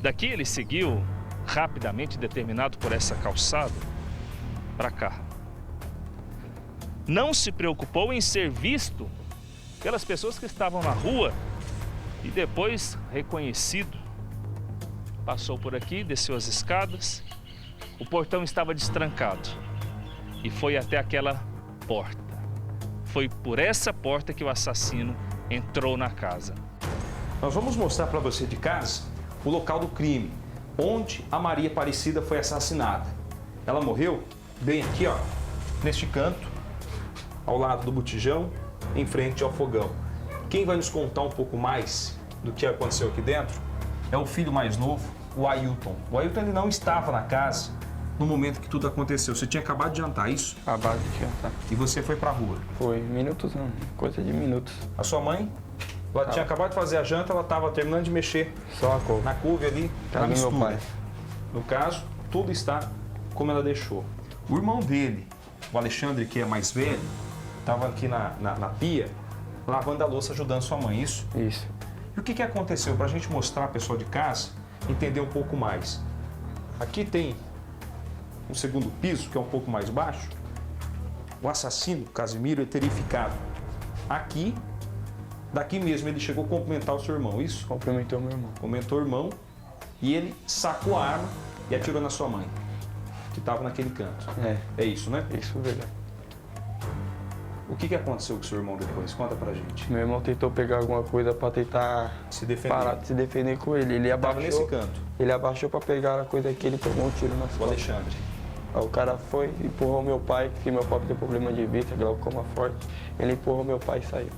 Daqui ele seguiu, rapidamente determinado por essa calçada, para cá. Não se preocupou em ser visto pelas pessoas que estavam na rua e depois reconhecido. Passou por aqui, desceu as escadas, o portão estava destrancado e foi até aquela porta. Foi por essa porta que o assassino entrou na casa. Nós vamos mostrar para você de casa o local do crime, onde a Maria Aparecida foi assassinada. Ela morreu bem aqui, ó, neste canto, ao lado do botijão, em frente ao fogão. Quem vai nos contar um pouco mais do que aconteceu aqui dentro é o filho mais novo, o Ailton. O Ailton ele não estava na casa no momento que tudo aconteceu. Você tinha acabado de jantar, isso? Acabado de jantar. E você foi pra rua? Foi, minutos não, coisa de minutos. A sua mãe? Ela tinha acabado de fazer a janta, ela estava terminando de mexer só a couve. Na couve ali, na mistura. Meu pai. No caso, tudo está como ela deixou. O irmão dele, o Alexandre, que é mais velho, estava aqui na pia, lavando a louça, ajudando sua mãe, isso? Isso. E o que aconteceu? Para a gente mostrar a pessoa de casa, entender um pouco mais. Aqui tem um segundo piso, que é um pouco mais baixo. O assassino, Casimiro, é teria ficado aqui. Daqui mesmo ele chegou a cumprimentar o seu irmão, isso? Cumprimentou meu irmão. Cumprimentou o irmão e ele sacou a arma e atirou na sua mãe, que estava naquele canto. É isso, né? Isso, verdade. O que aconteceu com o seu irmão depois? Conta pra gente. Meu irmão tentou pegar alguma coisa para tentar se defender. Parar, se defender com ele. Ele abaixou nesse canto. Ele abaixou para pegar a coisa que ele pegou um tiro nas costas. O Alexandre. Aí o cara foi, empurrou meu pai, porque meu pai tem problema de vista, glaucoma forte. Ele empurrou meu pai e saiu.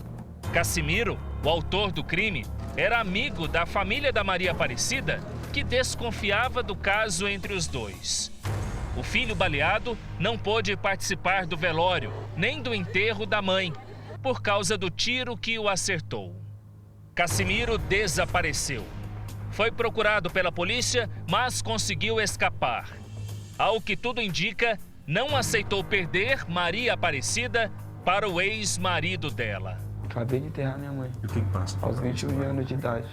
Casimiro, o autor do crime, era amigo da família da Maria Aparecida, que desconfiava do caso entre os dois. O filho baleado não pôde participar do velório, nem do enterro da mãe, por causa do tiro que o acertou. Casimiro desapareceu. Foi procurado pela polícia, mas conseguiu escapar. Ao que tudo indica, não aceitou perder Maria Aparecida para o ex-marido dela. Acabei de enterrar minha mãe. E o que passa? Aos 21 anos de idade.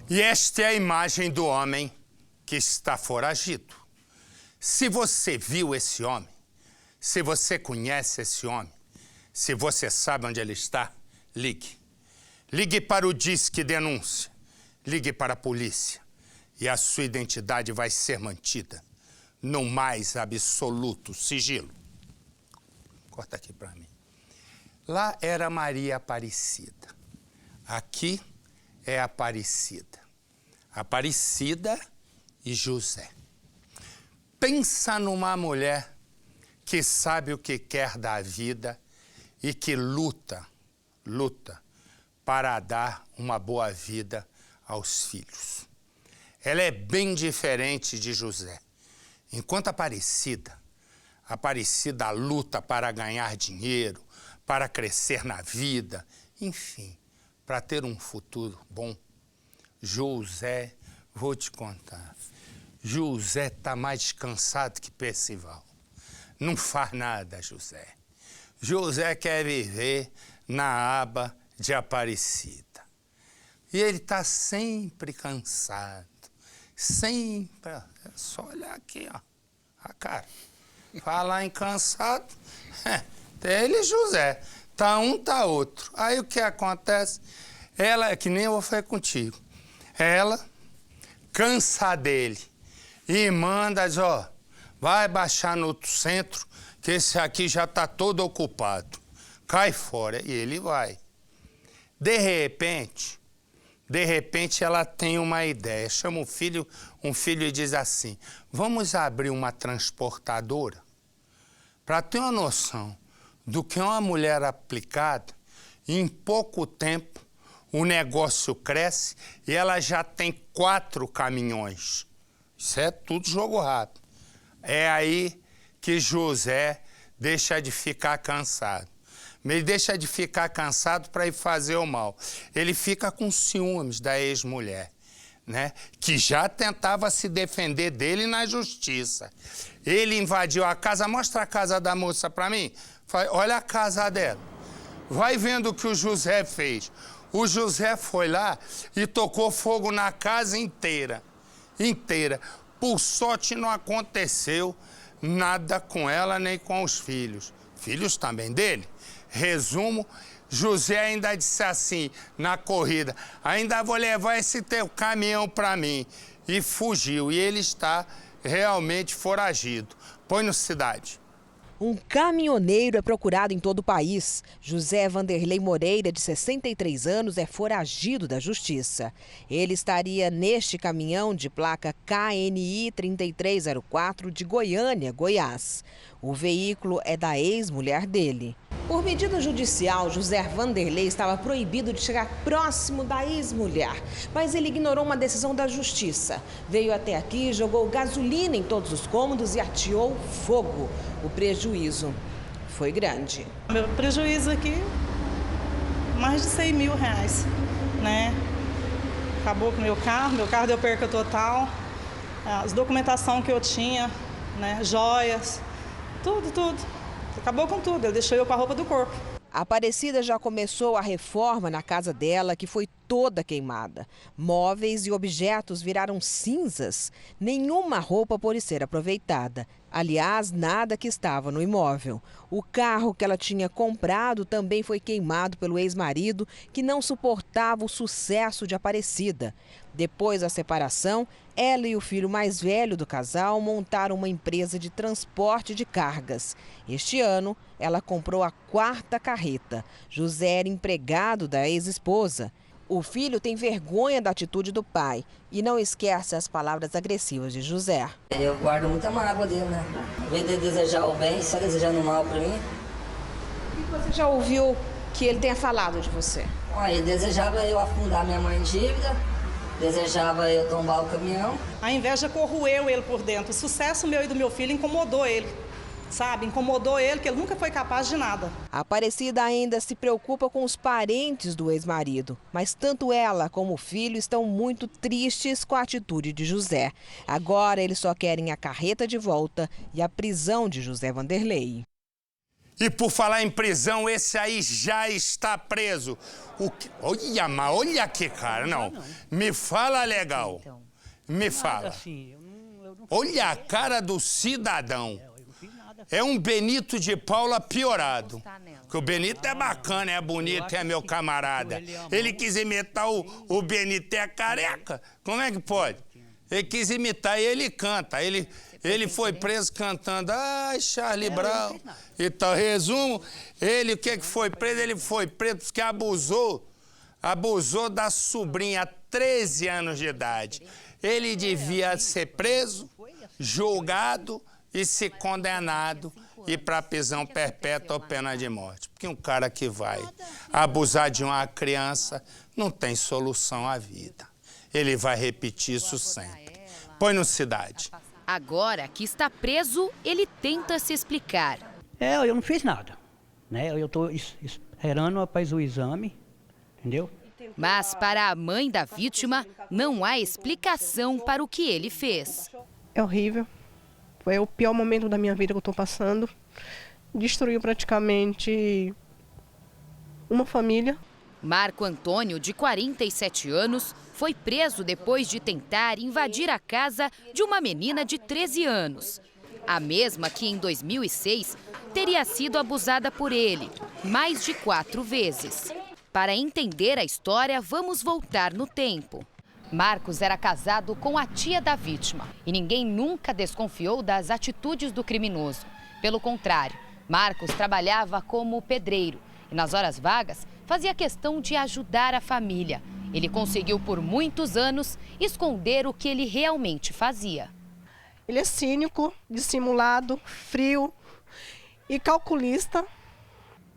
E esta é a imagem do homem que está foragido. Se você viu esse homem, se você conhece esse homem, se você sabe onde ele está, ligue. Ligue para o Disque Denúncia. Ligue para a polícia. E a sua identidade vai ser mantida no mais absoluto sigilo. Corta aqui para mim. Lá era Maria Aparecida. Aqui é Aparecida. Aparecida e José. Pensa numa mulher que sabe o que quer da vida e que luta para dar uma boa vida aos filhos. Ela é bem diferente de José. Enquanto Aparecida luta para ganhar dinheiro, para crescer na vida, enfim, para ter um futuro bom. José, vou te contar, José está mais cansado que Percival. Não faz nada, José. José quer viver na aba de Aparecida. E ele está sempre cansado, sempre. É só olhar aqui, ó, a cara. Falar em cansado, ele e José. Tá um, tá outro. Aí o que acontece? Ela, é que nem eu vou fazer contigo. Ela cansa dele e manda, diz, ó, vai baixar no outro centro, que esse aqui já tá todo ocupado. Cai fora. E ele vai. De repente ela tem uma ideia. Chama um filho e diz assim, vamos abrir uma transportadora? Para ter uma noção do que é uma mulher aplicada, em pouco tempo o negócio cresce e ela já tem 4 caminhões. Isso é tudo jogo rápido. É aí que José deixa de ficar cansado. Ele deixa de ficar cansado para ir fazer o mal. Ele fica com ciúmes da ex-mulher, né? Que já tentava se defender dele na justiça. Ele invadiu a casa. Mostra a casa da moça para mim. Olha a casa dela. Vai vendo o que o José fez. O José foi lá e tocou fogo na casa inteira. Por sorte não aconteceu nada com ela nem com os filhos. Filhos também dele. Resumo, José ainda disse assim na corrida, ainda vou levar esse teu caminhão para mim. E fugiu. E ele está realmente foragido. Põe no Cidade. Um caminhoneiro é procurado em todo o país. José Vanderlei Moreira, de 63 anos, é foragido da justiça. Ele estaria neste caminhão de placa KNI 3304 de Goiânia, Goiás. O veículo é da ex-mulher dele. Por medida judicial, José Vanderlei estava proibido de chegar próximo da ex-mulher, mas ele ignorou uma decisão da justiça. Veio até aqui, jogou gasolina em todos os cômodos e ateou fogo. O prejuízo foi grande. Meu prejuízo aqui, mais de 100 mil reais, né? Acabou com o meu carro deu perca total, as documentação que eu tinha, né? Joias, tudo. Acabou com tudo, ele deixou eu com a roupa do corpo. A Aparecida já começou a reforma na casa dela, que foi toda queimada. Móveis e objetos viraram cinzas. Nenhuma roupa pôde ser aproveitada. Aliás, nada que estava no imóvel. O carro que ela tinha comprado também foi queimado pelo ex-marido, que não suportava o sucesso de Aparecida. Depois da separação, ela e o filho mais velho do casal montaram uma empresa de transporte de cargas. Este ano, ela comprou a 4ª carreta. José era empregado da ex-esposa. O filho tem vergonha da atitude do pai e não esquece as palavras agressivas de José. Eu guardo muita mágoa dele, né? Em vez de desejar o bem, só desejando o mal para mim. O que você já ouviu que ele tenha falado de você? Ele desejava eu afundar minha mãe em dívida, desejava eu tombar o caminhão. A inveja corroeu ele por dentro. O sucesso meu e do meu filho incomodou ele. Sabe, incomodou ele, que ele nunca foi capaz de nada. A Aparecida ainda se preocupa com os parentes do ex-marido, mas tanto ela como o filho estão muito tristes com a atitude de José. Agora eles só querem a carreta de volta e a prisão de José Vanderlei. E por falar em prisão, esse aí já está preso. Olha aqui, cara, não. Me fala legal. Me fala. Olha a cara do cidadão. É um Benito de Paula piorado. Porque o Benito é bacana, é bonito, é meu camarada. Ele quis imitar o Benito é careca. Como é que pode? Ele quis imitar e ele canta. Ele foi preso cantando, ai, Charlie Brown. Então, resumo, o que foi preso? Ele foi preso porque abusou abusou da sobrinha, 13 anos de idade. Ele devia ser preso, julgado e ser condenado e para prisão perpétua ou pena de morte. Porque um cara que vai abusar de uma criança não tem solução à vida. Ele vai repetir isso sempre. Põe no Cidade. Agora que está preso, ele tenta se explicar. Eu não fiz nada, né? Eu estou esperando rapaz, o exame, entendeu? Mas para a mãe da vítima, não há explicação para o que ele fez. É horrível. Foi o pior momento da minha vida que eu estou passando. Destruiu praticamente uma família. Marco Antônio, de 47 anos, foi preso depois de tentar invadir a casa de uma menina de 13 anos. A mesma que, em 2006, teria sido abusada por ele, mais de 4 vezes. Para entender a história, vamos voltar no tempo. Marcos era casado com a tia da vítima e ninguém nunca desconfiou das atitudes do criminoso. Pelo contrário, Marcos trabalhava como pedreiro e, nas horas vagas, fazia questão de ajudar a família. Ele conseguiu, por muitos anos, esconder o que ele realmente fazia. Ele é cínico, dissimulado, frio e calculista.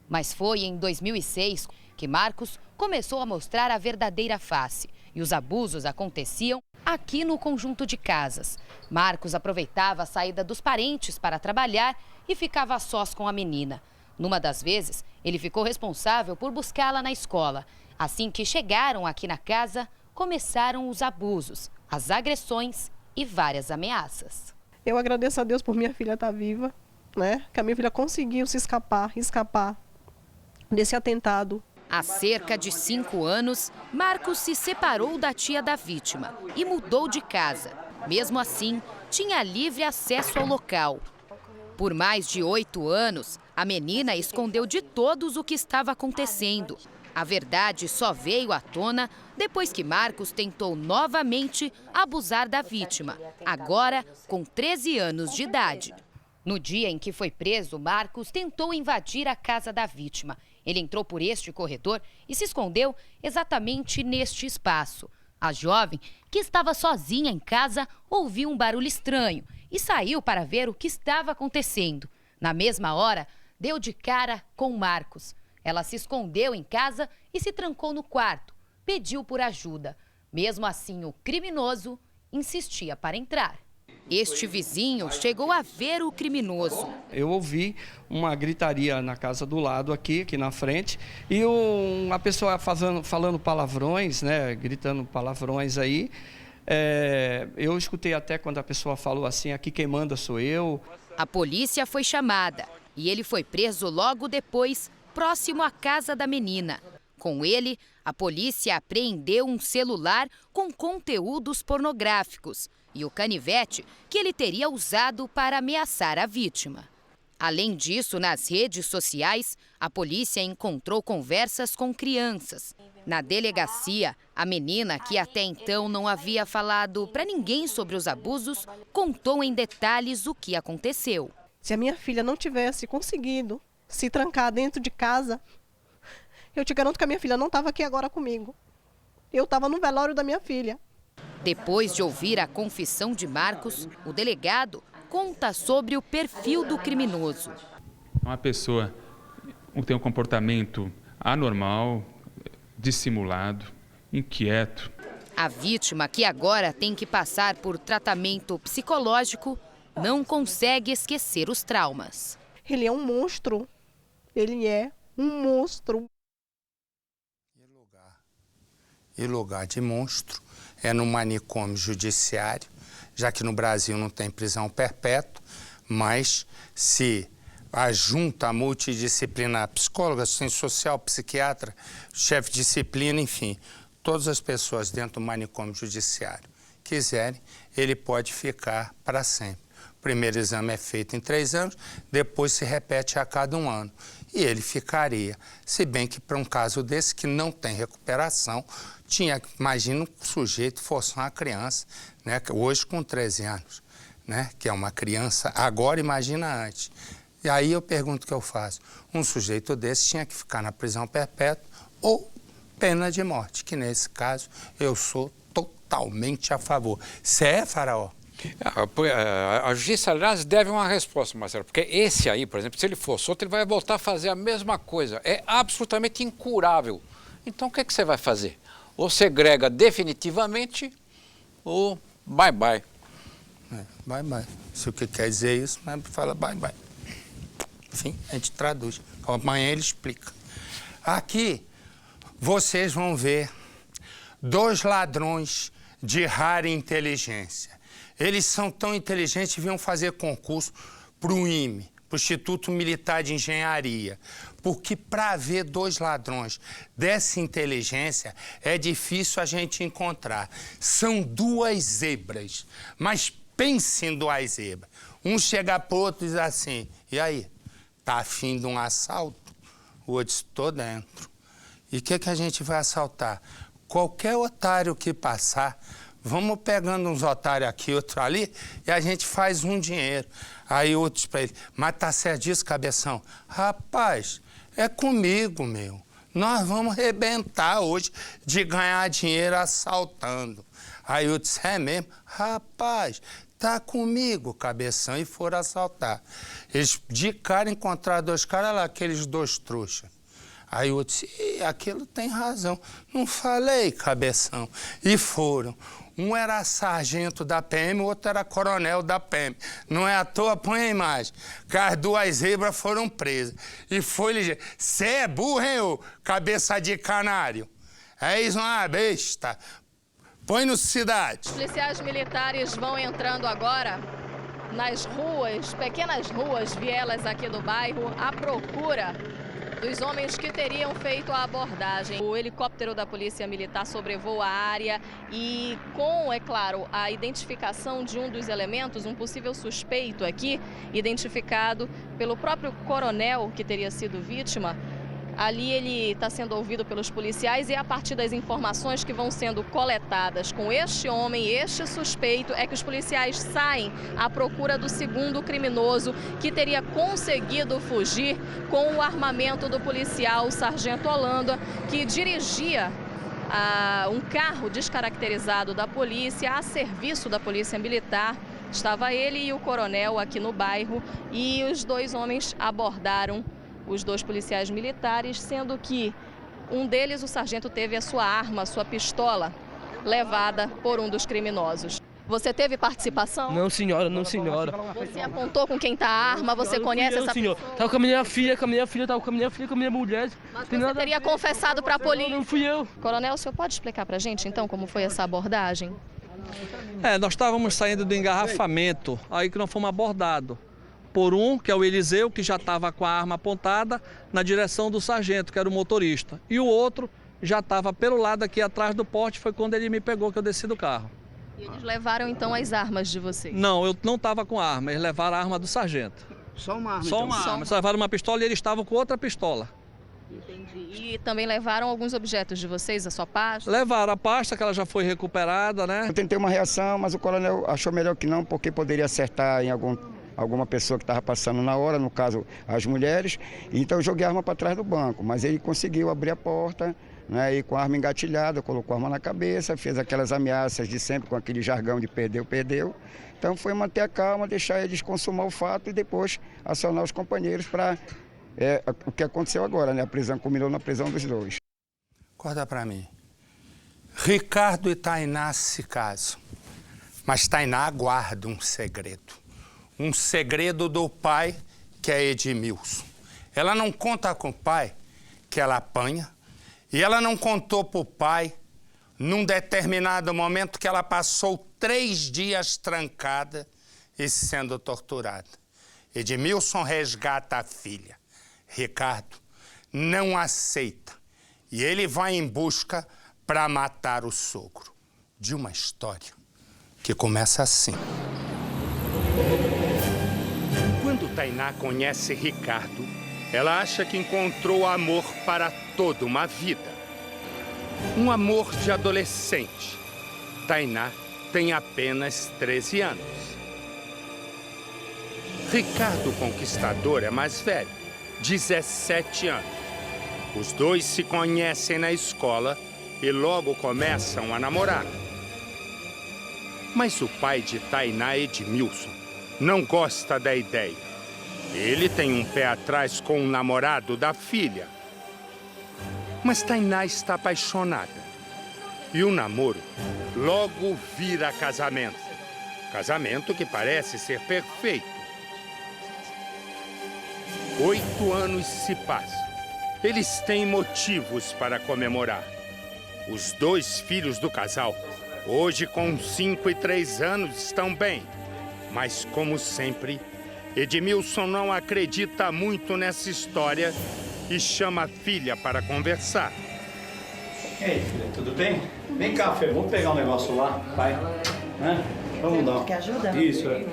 Mas foi em 2006 que Marcos começou a mostrar a verdadeira face. E os abusos aconteciam aqui no conjunto de casas. Marcos aproveitava a saída dos parentes para trabalhar e ficava a sós com a menina. Numa das vezes, ele ficou responsável por buscá-la na escola. Assim que chegaram aqui na casa, começaram os abusos, as agressões e várias ameaças. Eu agradeço a Deus por minha filha estar viva, né? Que a minha filha conseguiu se escapar desse atentado. Há cerca de 5 anos, Marcos se separou da tia da vítima e mudou de casa. Mesmo assim, tinha livre acesso ao local. Por mais de 8 anos, a menina escondeu de todos o que estava acontecendo. A verdade só veio à tona depois que Marcos tentou novamente abusar da vítima, agora com 13 anos de idade. No dia em que foi preso, Marcos tentou invadir a casa da vítima. Ele entrou por este corredor e se escondeu exatamente neste espaço. A jovem, que estava sozinha em casa, ouviu um barulho estranho e saiu para ver o que estava acontecendo. Na mesma hora, deu de cara com Marcos. Ela se escondeu em casa e se trancou no quarto. Pediu por ajuda. Mesmo assim, o criminoso insistia para entrar. Este vizinho chegou a ver o criminoso. Eu ouvi uma gritaria na casa do lado aqui na frente, e uma pessoa falando palavrões, né, gritando palavrões aí. Eu escutei até quando a pessoa falou assim, aqui quem manda sou eu. A polícia foi chamada e ele foi preso logo depois, próximo à casa da menina. Com ele, a polícia apreendeu um celular com conteúdos pornográficos e o canivete que ele teria usado para ameaçar a vítima. Além disso, nas redes sociais, a polícia encontrou conversas com crianças. Na delegacia, a menina, que até então não havia falado para ninguém sobre os abusos, contou em detalhes o que aconteceu. Se a minha filha não tivesse conseguido se trancar dentro de casa, eu te garanto que a minha filha não estava aqui agora comigo. Eu estava no velório da minha filha. Depois de ouvir a confissão de Marcos, o delegado conta sobre o perfil do criminoso. Uma pessoa que tem um comportamento anormal, dissimulado, inquieto. A vítima, que agora tem que passar por tratamento psicológico, não consegue esquecer os traumas. Ele é um monstro. Ele é um monstro. E lugar de monstro é no manicômio judiciário, já que no Brasil não tem prisão perpétua, mas se a junta multidisciplinar, psicóloga, assistente social, psiquiatra, chefe de disciplina, enfim, todas as pessoas dentro do manicômio judiciário quiserem, ele pode ficar para sempre. O primeiro exame é feito em 3 anos, depois se repete a cada 1 ano. E ele ficaria, se bem que para um caso desse que não tem recuperação, imagina um sujeito fosse uma criança, né, hoje com 13 anos, né, que é uma criança, agora imagina antes. E aí eu pergunto o que eu faço. Um sujeito desse tinha que ficar na prisão perpétua ou pena de morte, que nesse caso eu sou totalmente a favor. Você é, Faraó? A justiça, aliás, deve uma resposta, Marcelo, porque esse aí, por exemplo, se ele for solto, ele vai voltar a fazer a mesma coisa. É absolutamente incurável. Então, o que você vai fazer? Ou segrega definitivamente, ou bye-bye. Bye-bye. Se o que quer dizer isso, mas fala bye-bye. Enfim, a gente traduz. Amanhã ele explica. Aqui, vocês vão ver 2 ladrões de rara inteligência. Eles são tão inteligentes que vinham fazer concurso para o IME, para o Instituto Militar de Engenharia. Porque para ver 2 ladrões dessa inteligência é difícil a gente encontrar. São 2 zebras, mas pensem em 2 zebras. Um chega para o outro e diz assim, e aí, tá afim de um assalto? O outro diz, tô dentro. E o que a gente vai assaltar? Qualquer otário que passar, vamos pegando uns otários aqui, outro ali, e a gente faz um dinheiro. Aí outros para ele, mas tá certo disso, cabeção? Rapaz, é comigo, meu. Nós vamos arrebentar hoje de ganhar dinheiro assaltando. Aí eu disse, é mesmo? Rapaz, tá comigo, cabeção, e foram assaltar. Eles de cara encontraram 2 caras lá, aqueles 2 trouxas. Aí eu disse, aquilo tem razão. Não falei, cabeção. E foram. Um era sargento da PM, o outro era coronel da PM. Não é à toa, põe a imagem. Que as 2 zebras foram presas. E foi ligeiro. Cê é burro, hein, ô cabeça de canário? És uma besta. Põe no Cidade. Os policiais militares vão entrando agora nas ruas, pequenas ruas, vielas aqui do bairro, à procura dos homens que teriam feito a abordagem. O helicóptero da Polícia Militar sobrevoa a área e com, é claro, a identificação de um dos elementos, um possível suspeito aqui, identificado pelo próprio coronel que teria sido vítima. Ali ele está sendo ouvido pelos policiais e a partir das informações que vão sendo coletadas com este homem, este suspeito, é que os policiais saem à procura do segundo criminoso que teria conseguido fugir com o armamento do policial, o sargento Holanda, que dirigia um carro descaracterizado da polícia a serviço da Polícia Militar. Estava ele e o coronel aqui no bairro e os 2 homens abordaram os 2 policiais militares, sendo que um deles, o sargento, teve a sua arma, a sua pistola, levada por um dos criminosos. Você teve participação? Não, senhora, não, senhora. Você apontou com quem está a arma? Você conhece essa pessoa? Estava com a minha filha, estava com a minha filha, com a minha mulher. Mas você teria confessado para a polícia? Não fui eu. Coronel, o senhor pode explicar para a gente, então, como foi essa abordagem? Nós estávamos saindo do engarrafamento, aí que nós fomos abordados por um, que é o Eliseu, que já estava com a arma apontada na direção do sargento, que era o motorista. E o outro já estava pelo lado aqui atrás do porte, foi quando ele me pegou que eu desci do carro. E eles levaram então as armas de vocês? Não, eu não estava com arma, eles levaram a arma do sargento. Só uma arma? Só uma arma, só levaram uma pistola e eles estavam com outra pistola. Entendi. E também levaram alguns objetos de vocês, a sua pasta? Levaram a pasta, que ela já foi recuperada, né? Eu tentei uma reação, mas o coronel achou melhor que não, porque poderia acertar em alguma pessoa que estava passando na hora, no caso as mulheres, então eu joguei a arma para trás do banco, mas ele conseguiu abrir a porta, né, e com a arma engatilhada, colocou a arma na cabeça, fez aquelas ameaças de sempre com aquele jargão de perdeu, perdeu. Então foi manter a calma, deixar eles consumar o fato e depois acionar os companheiros para o que aconteceu agora, né? A prisão culminou na prisão dos 2. Acorda para mim. Ricardo e Tainá se casam, mas Tainá guarda um segredo. Um segredo do pai, que é Edmilson. Ela não conta com o pai que ela apanha, e ela não contou para o pai, num determinado momento, que ela passou 3 dias trancada e sendo torturada. Edmilson resgata a filha. Ricardo não aceita, e ele vai em busca para matar o sogro. De uma história que começa assim. Quando Tainá conhece Ricardo, ela acha que encontrou amor para toda uma vida. Um amor de adolescente. Tainá tem apenas 13 anos. Ricardo Conquistador é mais velho, 17 anos. Os dois se conhecem na escola e logo começam a namorar. Mas o pai de Tainá, Edmilson, não gosta da ideia. Ele tem um pé atrás com o namorado da filha. Mas Tainá está apaixonada. E o namoro logo vira casamento. Casamento que parece ser perfeito. 8 anos se passam. Eles têm motivos para comemorar. Os 2 filhos do casal, hoje com 5 e 3 anos, estão bem. Mas, como sempre, Edmilson não acredita muito nessa história e chama a filha para conversar. E aí, filha, tudo bem? Vem cá, Fê, vamos pegar um negócio lá, pai. Né? Vamos dar. Quer ajuda? Isso, é.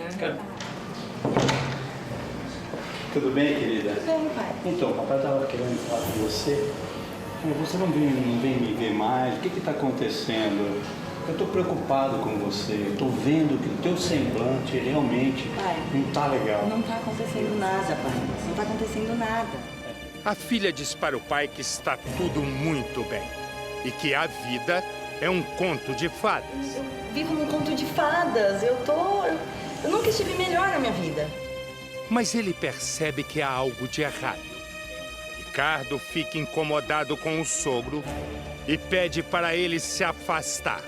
Tudo bem, querida? Tudo bem, pai. Então, o papai estava querendo falar com você. Você não vem me ver mais. O que está acontecendo? Eu estou preocupado com você. Estou vendo que o teu semblante realmente não está legal. Não está acontecendo nada, pai. Não está acontecendo nada. A filha diz para o pai que está tudo muito bem e que a vida é um conto de fadas. Eu vivo num conto de fadas. Eu nunca estive melhor na minha vida. Mas ele percebe que há algo de errado. Ricardo fica incomodado com o sogro e pede para ele se afastar.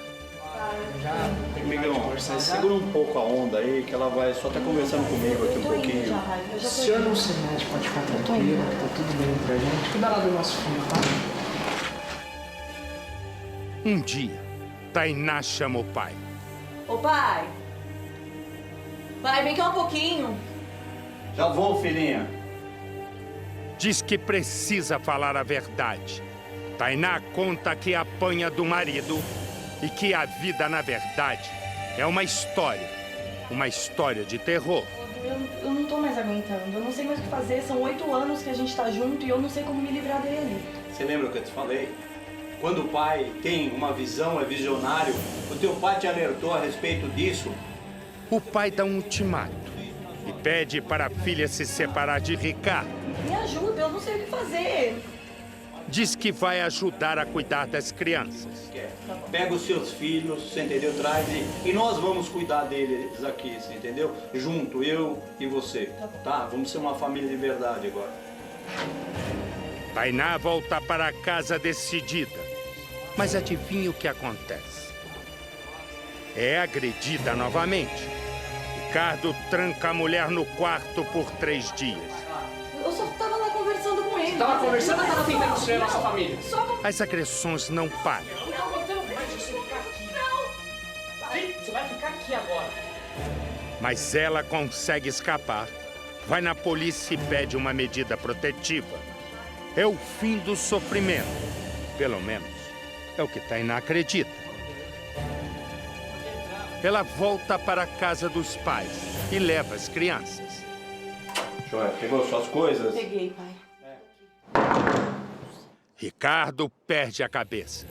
Amigão, segura um pouco a onda aí, que ela vai só estar conversando comigo aqui um pouquinho. O senhor não se mexe, pode ficar tranquilo, tá tudo bem pra gente. Cuida lá do nosso filho, tá? Um dia, Tainá chama o pai. Ô, pai! Pai, vem cá um pouquinho. Já vou, filhinha. Diz que precisa falar a verdade. Tainá conta que apanha do marido e que a vida, na verdade, é uma história de terror. Eu não tô mais aguentando, eu não sei mais o que fazer. São 8 anos que a gente tá junto e eu não sei como me livrar dele. Você lembra o que eu te falei? Quando o pai tem uma visão, é visionário, o teu pai te alertou a respeito disso? O pai dá um ultimato e pede para a filha se separar de Ricardo. Me ajuda, eu não sei o que fazer. Diz que vai ajudar a cuidar das crianças. Pega os seus filhos, você entendeu? Traz e nós vamos cuidar deles aqui, você entendeu? Junto, eu e você, tá? Vamos ser uma família de verdade agora. Tainá volta para casa decidida. Mas adivinha o que acontece? É agredida novamente. Ricardo tranca a mulher no quarto por 3 dias. Eu só tava lá conversando com ele. Você tava conversando ou tava tentando destruir a nossa família? As agressões não param. Não, você não vai ficar aqui. Não! Você vai ficar aqui agora. Mas ela consegue escapar. Vai na polícia e pede uma medida protetiva. É o fim do sofrimento. Pelo menos, é o que Tainá acredita. Ela volta para a casa dos pais e leva as crianças. Joia, pegou suas coisas? Peguei, pai. Ricardo perde a cabeça.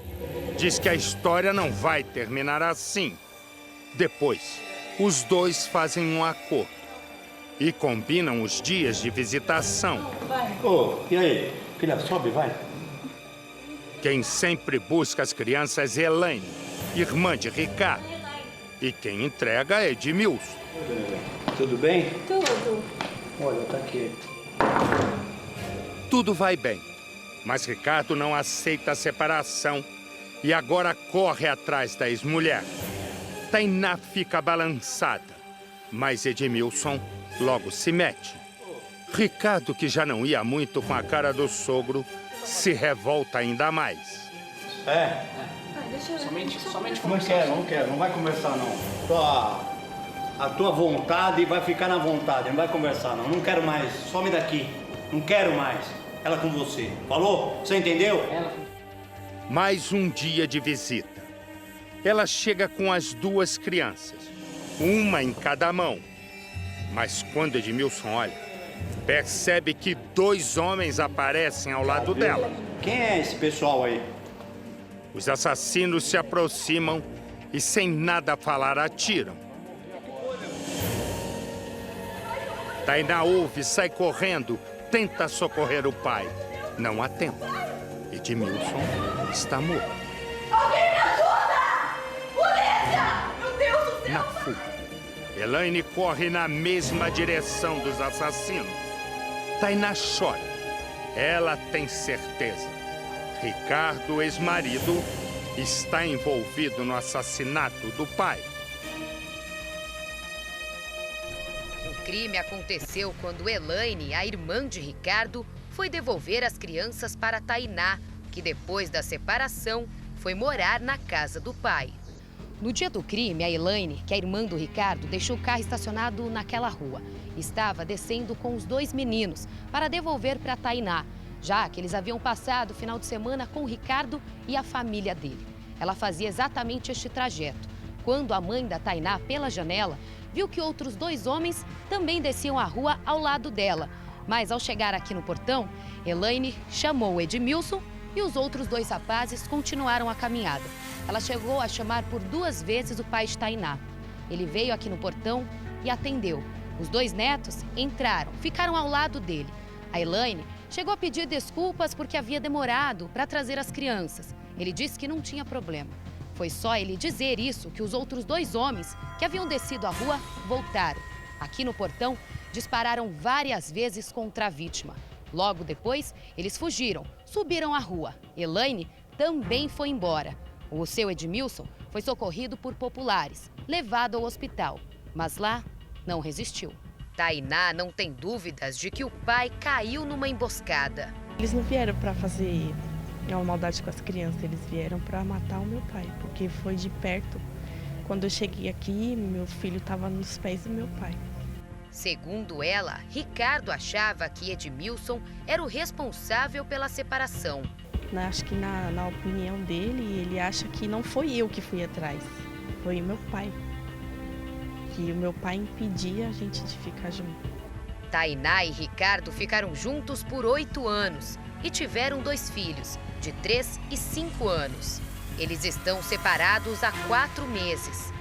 Diz que a história não vai terminar assim. Depois, os dois fazem um acordo e combinam os dias de visitação. Ô, e aí? Filha, sobe, vai. Quem sempre busca as crianças é Elaine, irmã de Ricardo. E quem entrega é Edmilson. Tudo bem? Tudo. Olha, tá aqui. Tudo vai bem, mas Ricardo não aceita a separação e agora corre atrás da ex-mulher. Tainá fica balançada, mas Edmilson logo se mete. Ricardo, que já não ia muito com a cara do sogro, se revolta ainda mais. Somente Não quero, não vai conversar não. A tua vontade vai ficar na vontade, não vai conversar não. Não quero mais, some daqui. Não quero mais. Ela com você. Falou? Você entendeu? Mais um dia de visita. Ela chega com as 2 crianças, uma em cada mão. Mas quando Edmilson olha, percebe que 2 homens aparecem ao lado dela. Quem é esse pessoal aí? Os assassinos se aproximam e, sem nada falar, atiram. Tainá ouve, sai correndo, tenta socorrer o pai. Não há tempo. Edmilson está morto. Alguém me ajuda! Polícia! Meu Deus do céu! Na fuga, Elaine corre na mesma direção dos assassinos. Tainá chora. Ela tem certeza. Ricardo, ex-marido, está envolvido no assassinato do pai. O crime aconteceu quando Elaine, a irmã de Ricardo, foi devolver as crianças para Tainá, que depois da separação foi morar na casa do pai. No dia do crime, a Elaine, que é a irmã do Ricardo, deixou o carro estacionado naquela rua. Estava descendo com os 2 meninos para devolver para Tainá, já que eles haviam passado o final de semana com o Ricardo e a família dele. Ela fazia exatamente este trajeto, quando a mãe da Tainá, pela janela, viu que outros 2 homens também desciam a rua ao lado dela. Mas ao chegar aqui no portão, Elaine chamou Edmilson e os outros 2 rapazes continuaram a caminhada. Ela chegou a chamar por 2 vezes o pai de Tainá. Ele veio aqui no portão e atendeu. Os 2 netos entraram, ficaram ao lado dele. A Elaine chegou a pedir desculpas porque havia demorado para trazer as crianças. Ele disse que não tinha problema. Foi só ele dizer isso que os outros 2 homens que haviam descido a rua voltaram. Aqui no portão, dispararam várias vezes contra a vítima. Logo depois, eles fugiram, subiram a rua. Elaine também foi embora. O seu Edmilson foi socorrido por populares, levado ao hospital, mas lá não resistiu. Tainá não tem dúvidas de que o pai caiu numa emboscada. Eles não vieram para fazer uma maldade com as crianças, eles vieram para matar o meu pai, porque foi de perto. Quando eu cheguei aqui, meu filho estava nos pés do meu pai. Segundo ela, Ricardo achava que Edmilson era o responsável pela separação. Acho que na opinião dele, ele acha que não foi eu que fui atrás, foi o meu pai. Que o meu pai impedia a gente de ficar junto. Tainá e Ricardo ficaram juntos por 8 anos e tiveram 2 filhos, de 3 e 5 anos. Eles estão separados há 4 meses.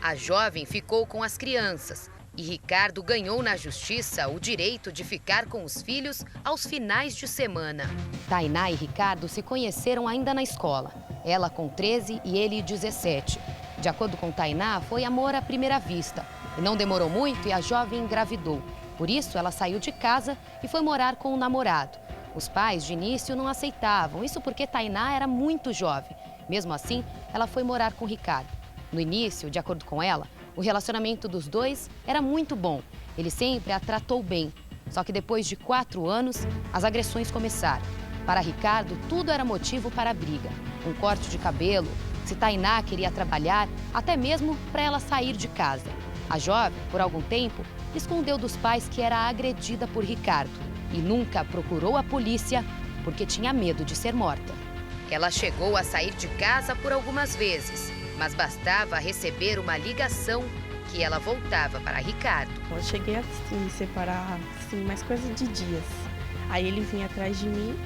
A jovem ficou com as crianças e Ricardo ganhou na justiça o direito de ficar com os filhos aos finais de semana. Tainá e Ricardo se conheceram ainda na escola. Ela com 13 e ele 17. De acordo com Tainá, foi amor à primeira vista. E não demorou muito e a jovem engravidou. Por isso, ela saiu de casa e foi morar com o namorado. Os pais, de início, não aceitavam. Isso porque Tainá era muito jovem. Mesmo assim, ela foi morar com Ricardo. No início, de acordo com ela, o relacionamento dos 2 era muito bom. Ele sempre a tratou bem. Só que depois de 4 anos, as agressões começaram. Para Ricardo, tudo era motivo para a briga. Um corte de cabelo, se Tainá queria trabalhar, até mesmo para ela sair de casa. A jovem, por algum tempo, escondeu dos pais que era agredida por Ricardo e nunca procurou a polícia porque tinha medo de ser morta. Ela chegou a sair de casa por algumas vezes, mas bastava receber uma ligação que ela voltava para Ricardo. Eu cheguei a me separar, assim, mais coisa de dias. Aí ele vinha atrás de mim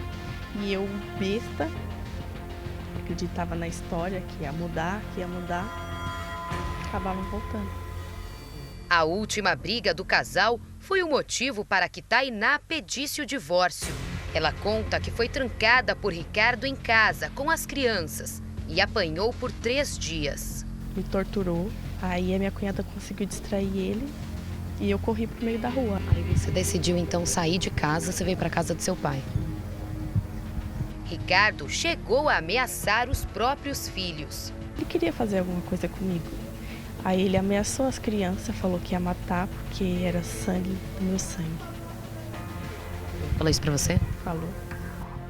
e eu, besta, acreditava na história que ia mudar, acabava voltando. A última briga do casal foi o motivo para que Tainá pedisse o divórcio. Ela conta que foi trancada por Ricardo em casa com as crianças e apanhou por 3 dias. Me torturou, aí a minha cunhada conseguiu distrair ele e eu corri pro meio da rua. Aí você decidiu então sair de casa, você veio para casa do seu pai. Ricardo chegou a ameaçar os próprios filhos. Ele queria fazer alguma coisa comigo. Aí ele ameaçou as crianças, falou que ia matar porque era sangue do meu sangue. Falou isso pra você? Falou.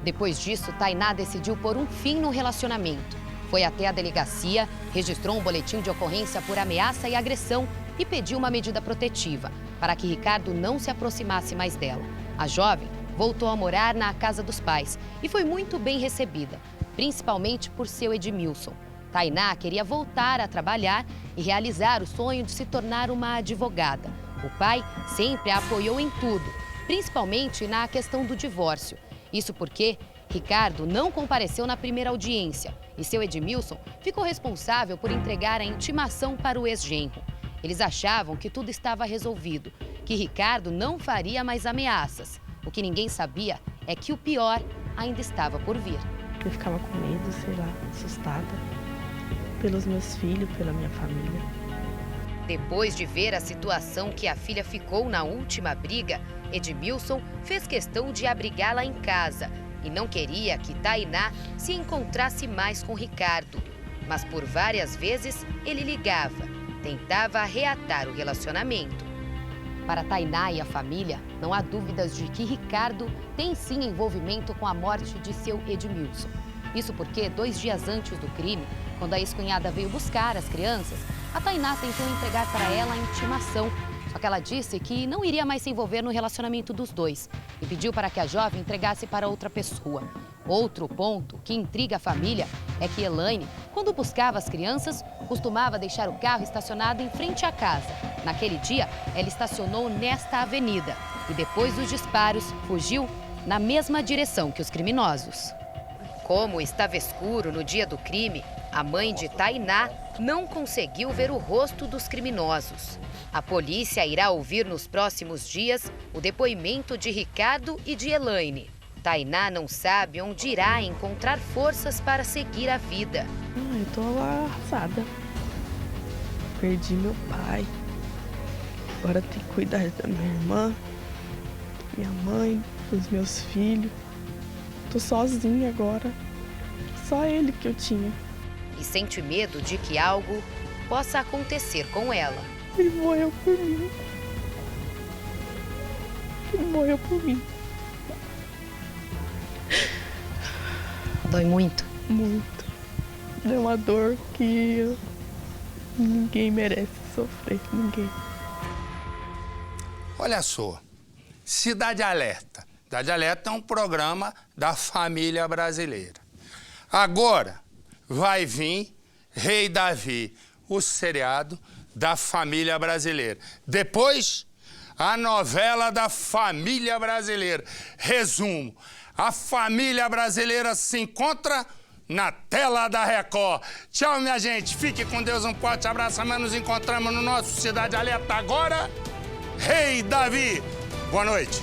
Depois disso, Tainá decidiu pôr um fim no relacionamento. Foi até a delegacia, registrou um boletim de ocorrência por ameaça e agressão e pediu uma medida protetiva para que Ricardo não se aproximasse mais dela. A jovem voltou a morar na casa dos pais e foi muito bem recebida, principalmente por seu Edmilson. Tainá queria voltar a trabalhar e realizar o sonho de se tornar uma advogada. O pai sempre a apoiou em tudo, principalmente na questão do divórcio. Isso porque Ricardo não compareceu na primeira audiência e seu Edmilson ficou responsável por entregar a intimação para o ex-genro. Eles achavam que tudo estava resolvido, que Ricardo não faria mais ameaças. O que ninguém sabia é que o pior ainda estava por vir. Eu ficava com medo, sei lá, assustada. Pelos meus filhos, pela minha família. Depois de ver a situação que a filha ficou na última briga, Edmilson fez questão de abrigá-la em casa e não queria que Tainá se encontrasse mais com Ricardo. Mas por várias vezes ele ligava, tentava reatar o relacionamento. Para Tainá e a família, não há dúvidas de que Ricardo tem sim envolvimento com a morte de seu Edmilson. Isso porque 2 dias antes do crime, quando a ex-cunhada veio buscar as crianças, a Tainá tentou entregar para ela a intimação. Só que ela disse que não iria mais se envolver no relacionamento dos dois e pediu para que a jovem entregasse para outra pessoa. Outro ponto que intriga a família é que Elaine, quando buscava as crianças, costumava deixar o carro estacionado em frente à casa. Naquele dia, ela estacionou nesta avenida e depois dos disparos, fugiu na mesma direção que os criminosos. Como estava escuro no dia do crime, a mãe de Tainá não conseguiu ver o rosto dos criminosos. A polícia irá ouvir nos próximos dias o depoimento de Ricardo e de Elaine. Tainá não sabe onde irá encontrar forças para seguir a vida. Eu tô arrasada. Perdi meu pai. Agora tenho que cuidar da minha irmã, minha mãe, dos meus filhos. Tô sozinha agora. Só ele que eu tinha. E sente medo de que algo possa acontecer com ela. Ele morreu por mim. Ele morreu por mim. Dói muito? Muito. É uma dor que ninguém merece sofrer, ninguém. Olha só, Cidade Alerta. Cidade Alerta é um programa da família brasileira. Agora vai vir Rei Davi, o seriado da família brasileira. Depois, a novela da família brasileira. Resumo, a família brasileira se encontra na tela da Record. Tchau, minha gente. Fique com Deus, um forte abraço. Amanhã nos encontramos no nosso Cidade Alerta. Agora, Rei Davi. Boa noite.